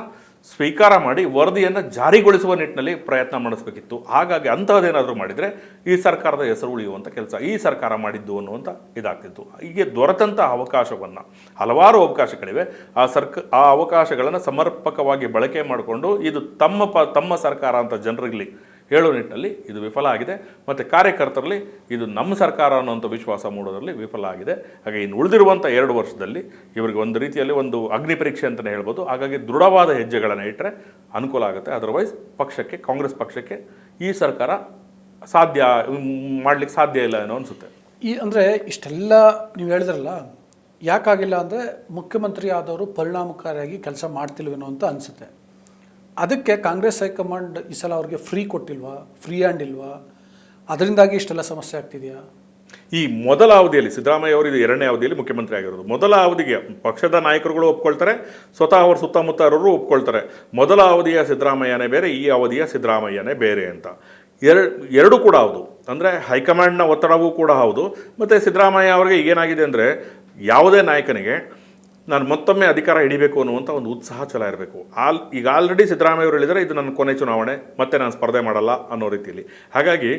ಸ್ವೀಕಾರ ಮಾಡಿ ವರದಿಯನ್ನು ಜಾರಿಗೊಳಿಸುವ ನಿಟ್ಟಿನಲ್ಲಿ ಪ್ರಯತ್ನ ಮಾಡಿಸ್ಬೇಕಿತ್ತು. ಹಾಗಾಗಿ ಅಂಥದ್ದೇನಾದರೂ ಮಾಡಿದರೆ ಈ ಸರ್ಕಾರದ ಹೆಸರು ಉಳಿಯುವಂಥ ಕೆಲಸ ಈ ಸರ್ಕಾರ ಮಾಡಿದ್ದು ಅನ್ನುವಂಥ ಇದಾಗ್ತಿತ್ತು. ಹೀಗೆ ದೊರೆತಂಥ ಅವಕಾಶವನ್ನು, ಹಲವಾರು ಅವಕಾಶಗಳಿವೆ, ಆ ಅವಕಾಶಗಳನ್ನು ಸಮರ್ಪಕವಾಗಿ ಬಳಕೆ ಮಾಡಿಕೊಂಡು ಇದು ತಮ್ಮ ಸರ್ಕಾರ ಅಂತ ಜನರಲ್ಲಿ ಹೇಳೋ ನಿಟ್ಟಿನಲ್ಲಿ ಇದು ವಿಫಲ ಆಗಿದೆ. ಮತ್ತು ಕಾರ್ಯಕರ್ತರಲ್ಲಿ ಇದು ನಮ್ಮ ಸರ್ಕಾರ ಅನ್ನೋಂಥ ವಿಶ್ವಾಸ ಮೂಡೋದ್ರಲ್ಲಿ ವಿಫಲ ಆಗಿದೆ. ಹಾಗೆ ಇನ್ನು ಉಳಿದಿರುವಂಥ 2 ವರ್ಷದಲ್ಲಿ ಇವರಿಗೆ ಒಂದು ರೀತಿಯಲ್ಲಿ ಒಂದು ಅಗ್ನಿ ಪರೀಕ್ಷೆ ಅಂತಲೇ ಹೇಳ್ಬೋದು. ಹಾಗಾಗಿ ದೃಢವಾದ ಹೆಜ್ಜೆಗಳನ್ನು ಇಟ್ಟರೆ ಅನುಕೂಲ ಆಗುತ್ತೆ. ಅದರ್ವೈಸ್ ಕಾಂಗ್ರೆಸ್ ಪಕ್ಷಕ್ಕೆ ಈ ಸರ್ಕಾರ ಮಾಡಲಿಕ್ಕೆ ಸಾಧ್ಯ ಇಲ್ಲ ಏನೋ ಅನಿಸುತ್ತೆ. ಅಂದರೆ ಇಷ್ಟೆಲ್ಲ ನೀವು ಹೇಳಿದ್ರಲ್ಲ, ಯಾಕಾಗಿಲ್ಲ ಅಂದರೆ ಮುಖ್ಯಮಂತ್ರಿ ಆದವರು ಪರಿಣಾಮಕಾರಿಯಾಗಿ ಕೆಲಸ ಮಾಡ್ತಿಲ್ವೇನೋ ಅಂತ ಅನಿಸುತ್ತೆ. ಅದಕ್ಕೆ ಕಾಂಗ್ರೆಸ್ ಹೈಕಮಾಂಡ್ ಈ ಸಲ ಅವ್ರಿಗೆ ಫ್ರೀ ಕೊಟ್ಟಿಲ್ವಾ, ಫ್ರೀ ಹ್ಯಾಂಡ್ ಇಲ್ವಾ, ಅದರಿಂದಾಗಿ ಇಷ್ಟೆಲ್ಲ ಸಮಸ್ಯೆ ಆಗ್ತಿದೆಯಾ? ಈ ಮೊದಲ ಅವಧಿಯಲ್ಲಿ ಸಿದ್ದರಾಮಯ್ಯ ಅವರು ಇದು ಎರಡನೇ ಅವಧಿಯಲ್ಲಿ ಮುಖ್ಯಮಂತ್ರಿ ಆಗಿರೋದು. ಮೊದಲ ಅವಧಿಗೆ ಪಕ್ಷದ ನಾಯಕರುಗಳು ಒಪ್ಕೊಳ್ತಾರೆ, ಸ್ವತಃ ಅವರು ಸುತ್ತಮುತ್ತ ಇರೋರು ಒಪ್ಕೊಳ್ತಾರೆ. ಮೊದಲ ಅವಧಿಯ ಸಿದ್ದರಾಮಯ್ಯನೇ ಬೇರೆ, ಈ ಅವಧಿಯ ಸಿದ್ದರಾಮಯ್ಯನೇ ಬೇರೆ ಅಂತ. ಎರಡೂ ಕೂಡ ಹೌದು. ಅಂದರೆ ಹೈಕಮಾಂಡ್ನ ಒತ್ತಡವೂ ಕೂಡ ಹೌದು. ಮತ್ತು ಸಿದ್ದರಾಮಯ್ಯ ಅವರಿಗೆ ಏನಾಗಿದೆ ಅಂದರೆ, ಯಾವುದೇ ನಾಯಕನಿಗೆ ನಾನು ಮತ್ತೊಮ್ಮೆ ಅಧಿಕಾರ ಹಿಡಿಬೇಕು ಅನ್ನುವಂಥ ಒಂದು ಉತ್ಸಾಹ ಛಲ ಇರಬೇಕು. ಈಗ ಆಲ್ರೆಡಿ ಸಿದ್ದರಾಮಯ್ಯ ಅವರು ಹೇಳಿದರೆ ಇದು ನನ್ನ ಕೊನೆ ಚುನಾವಣೆ, ಮತ್ತೆ ನಾನು ಸ್ಪರ್ಧೆ ಮಾಡಲ್ಲ ಅನ್ನೋ ರೀತಿಯಲ್ಲಿ. ಹಾಗಾಗಿ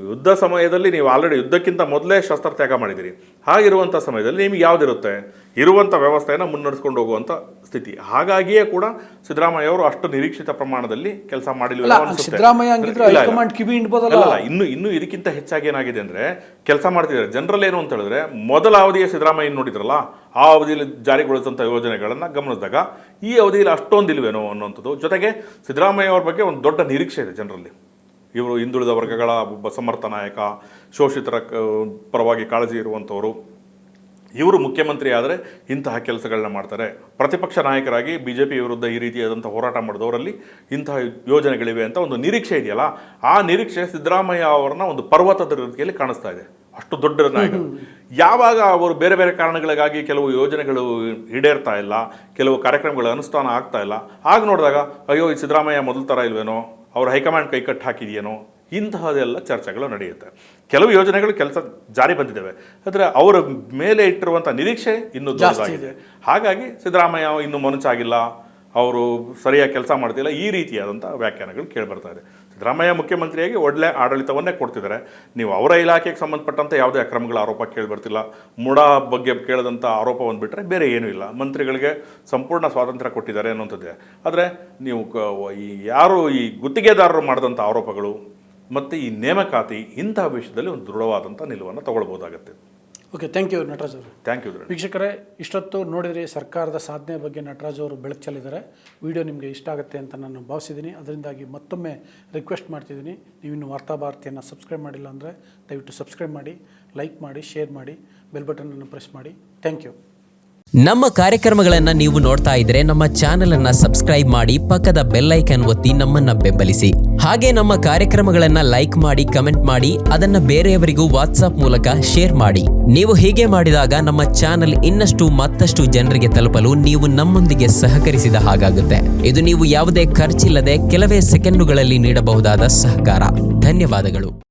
ಯುದ್ಧ ಸಮಯದಲ್ಲಿ ನೀವು ಆಲ್ರೆಡಿ ಯುದ್ಧಕ್ಕಿಂತ ಮೊದಲೇ ಶಸ್ತ್ರತ್ಯಾಗ ಮಾಡಿದ್ದೀರಿ. ಹಾಗಿರುವಂಥ ಸಮಯದಲ್ಲಿ ನಿಮಗೆ ಯಾವುದಿರುತ್ತೆ, ಇರುವಂಥ ವ್ಯವಸ್ಥೆಯನ್ನು ಮುನ್ನಡೆಸ್ಕೊಂಡು ಹೋಗುವಂಥ ಸ್ಥಿತಿ. ಹಾಗಾಗಿಯೇ ಕೂಡ ಸಿದ್ದರಾಮಯ್ಯ ಅವರು ಅಷ್ಟು ನಿರೀಕ್ಷಿತ ಪ್ರಮಾಣದಲ್ಲಿ ಕೆಲಸ ಮಾಡಿಲ್ಲ. ಇನ್ನು ಇದಕ್ಕಿಂತ ಹೆಚ್ಚಾಗಿ ಏನಾಗಿದೆ ಅಂದರೆ, ಕೆಲಸ ಮಾಡ್ತಿದ್ದಾರೆ. ಜನರಲ್ ಏನು ಅಂತ ಹೇಳಿದ್ರೆ, ಮೊದಲ ಅವಧಿಯ ಸಿದ್ದರಾಮಯ್ಯ ನೋಡಿದ್ರಲ್ಲ, ಆ ಅವಧಿಯಲ್ಲಿ ಜಾರಿಗೊಳಿಸಿದಂಥ ಯೋಜನೆಗಳನ್ನು ಗಮನಿಸಿದಾಗ ಈ ಅವಧಿಯಲ್ಲಿ ಅಷ್ಟೊಂದು ಇಲ್ವೇನೋ ಅನ್ನುವಂಥದ್ದು. ಜೊತೆಗೆ ಸಿದ್ದರಾಮಯ್ಯ ಅವ್ರ ಬಗ್ಗೆ ಒಂದು ದೊಡ್ಡ ನಿರೀಕ್ಷೆ ಇದೆ ಜನರಲ್ಲಿ. ಇವರು ಹಿಂದುಳಿದ ವರ್ಗಗಳ ಒಬ್ಬ ಸಮರ್ಥ ನಾಯಕ, ಶೋಷಿತರ ಪರವಾಗಿ ಕಾಳಜಿ ಇರುವಂಥವರು. ಇವರು ಮುಖ್ಯಮಂತ್ರಿ ಆದರೆ ಇಂತಹ ಕೆಲಸಗಳನ್ನ ಮಾಡ್ತಾರೆ. ಪ್ರತಿಪಕ್ಷ ನಾಯಕರಾಗಿ BJP ವಿರುದ್ಧ ಈ ರೀತಿಯಾದಂಥ ಹೋರಾಟ ಮಾಡಿದವರಲ್ಲಿ ಇಂತಹ ಯೋಜನೆಗಳಿವೆ ಅಂತ ಒಂದು ನಿರೀಕ್ಷೆ ಇದೆಯಲ್ಲ, ಆ ನಿರೀಕ್ಷೆ ಸಿದ್ದರಾಮಯ್ಯ ಅವರನ್ನ ಒಂದು ಪರ್ವತದ ರೀತಿಯಲ್ಲಿ ಕಾಣಿಸ್ತಾ ಇದೆ. ಅಷ್ಟು ದೊಡ್ಡ ನಾಯಕ. ಯಾವಾಗ ಅವರು ಬೇರೆ ಬೇರೆ ಕಾರಣಗಳಿಗಾಗಿ ಕೆಲವು ಯೋಜನೆಗಳು ಈಡೇರ್ತಾ ಇಲ್ಲ, ಕೆಲವು ಕಾರ್ಯಕ್ರಮಗಳ ಅನುಷ್ಠಾನ ಆಗ್ತಾ ಇಲ್ಲ, ಆಗ ನೋಡಿದಾಗ ಅಯ್ಯೋ ಈ ಸಿದ್ದರಾಮಯ್ಯ ಮೊದಲ ಥರ ಇಲ್ವೇನೋ, ಅವ್ರ ಹೈಕಮಾಂಡ್ ಕೈಕಟ್ಟು ಹಾಕಿದೆಯೇನೋ, ಇಂತಹದೆಲ್ಲ ಚರ್ಚೆಗಳು ನಡೆಯುತ್ತೆ. ಕೆಲವು ಯೋಜನೆಗಳು ಕೆಲಸ ಜಾರಿ ಬಂದಿದ್ದಾವೆ, ಆದರೆ ಅವರ ಮೇಲೆ ಇಟ್ಟಿರುವಂಥ ನಿರೀಕ್ಷೆ ಇನ್ನೂ ದೊಡ್ಡದಾಗಿದೆ. ಹಾಗಾಗಿ ಸಿದ್ದರಾಮಯ್ಯ ಇನ್ನೂ ಮನುಚಾಗಿಲ್ಲ, ಅವರು ಸರಿಯಾಗಿ ಕೆಲಸ ಮಾಡ್ತಿಲ್ಲ, ಈ ರೀತಿಯಾದಂಥ ವ್ಯಾಖ್ಯಾನಗಳು ಕೇಳಿಬರ್ತಾ ಇದೆ. ಸಿದ್ದರಾಮಯ್ಯ ಮುಖ್ಯಮಂತ್ರಿಯಾಗಿ ಒಳ್ಳೆ ಆಡಳಿತವನ್ನೇ ಕೊಡ್ತಿದ್ದಾರೆ. ನೀವು ಅವರ ಇಲಾಖೆಗೆ ಸಂಬಂಧಪಟ್ಟಂಥ ಯಾವುದೇ ಅಕ್ರಮಗಳ ಆರೋಪ ಕೇಳಿಬರ್ತಿಲ್ಲ. ಮುಡಾ ಬಗ್ಗೆ ಕೇಳಿದಂಥ ಆರೋಪವನ್ನು ಬಿಟ್ಟರೆ ಬೇರೆ ಏನೂ ಇಲ್ಲ. ಮಂತ್ರಿಗಳಿಗೆ ಸಂಪೂರ್ಣ ಸ್ವಾತಂತ್ರ್ಯ ಕೊಟ್ಟಿದ್ದಾರೆ ಅನ್ನೋಂಥದ್ದೇ. ಆದರೆ ನೀವು ಈ ಗುತ್ತಿಗೆದಾರರು ಮಾಡಿದಂಥ ಆರೋಪಗಳು ಮತ್ತು ಈ ನೇಮಕಾತಿ ಇಂತಹ ವಿಷಯದಲ್ಲಿ ಒಂದು ದೃಢವಾದಂಥ ನಿಲುವನ್ನು ತಗೊಳ್ಬೋದಾಗತ್ತೆ. ಓಕೆ, ಥ್ಯಾಂಕ್ ಯು ನಟರಾಜ್ ಅವರು. Thank you. ವೀಕ್ಷಕರೇ, ಇಷ್ಟೊತ್ತು ನೋಡಿದರೆ ಸರ್ಕಾರದ ಸಾಧನೆ ಬಗ್ಗೆ ನಟರಾಜ್ ಅವರು ಬೆಳಕು ಚೆಲ್ಲಿದ್ದಾರೆ. ವಿಡಿಯೋ ನಿಮಗೆ ಇಷ್ಟ ಆಗುತ್ತೆ ಅಂತ ನಾನು ಭಾವಿಸಿದ್ದೀನಿ. ಅದರಿಂದಾಗಿ ಮತ್ತೊಮ್ಮೆ ರಿಕ್ವೆಸ್ಟ್ ಮಾಡ್ತಿದ್ದೀನಿ, ನೀವಿನ್ನು ವಾರ್ತಾಭಾರತಿಯನ್ನು ಸಬ್ಸ್ಕ್ರೈಬ್ ಮಾಡಿಲ್ಲ ಅಂದರೆ ದಯವಿಟ್ಟು ಸಬ್ಸ್ಕ್ರೈಬ್ ಮಾಡಿ, ಲೈಕ್ ಮಾಡಿ, ಶೇರ್ ಮಾಡಿ, ಬೆಲ್ ಬಟನನ್ನು ಪ್ರೆಸ್ ಮಾಡಿ. Thank you. ನಮ್ಮ ಕಾರ್ಯಕ್ರಮಗಳನ್ನು ನೀವು ನೋಡ್ತಾ ಇದ್ರೆ ನಮ್ಮ ಚಾನೆಲ್ ಅನ್ನ ಸಬ್ಸ್ಕ್ರೈಬ್ ಮಾಡಿ, ಪಕ್ಕದ ಬೆಲ್ ಐಕಾನ್ ಒತ್ತಿ ನಮ್ಮನ್ನ ಬೆಂಬಲಿಸಿ. ಹಾಗೆ ನಮ್ಮ ಕಾರ್ಯಕ್ರಮಗಳನ್ನ ಲೈಕ್ ಮಾಡಿ, ಕಮೆಂಟ್ ಮಾಡಿ, ಅದನ್ನ ಬೇರೆಯವರಿಗೂ ವಾಟ್ಸ್ಆಪ್ ಮೂಲಕ ಶೇರ್ ಮಾಡಿ. ನೀವು ಹೀಗೆ ಮಾಡಿದಾಗ ನಮ್ಮ ಚಾನೆಲ್ ಇನ್ನಷ್ಟು ಮತ್ತಷ್ಟು ಜನರಿಗೆ ತಲುಪಲು ನೀವು ನಮ್ಮೊಂದಿಗೆ ಸಹಕರಿಸಿದ ಹಾಗಾಗುತ್ತೆ. ಇದು ನೀವು ಯಾವುದೇ ಖರ್ಚಿಲ್ಲದೆ ಕೆಲವೇ ಸೆಕೆಂಡುಗಳಲ್ಲಿ ನೀಡಬಹುದಾದ ಸಹಕಾರ. ಧನ್ಯವಾದಗಳು.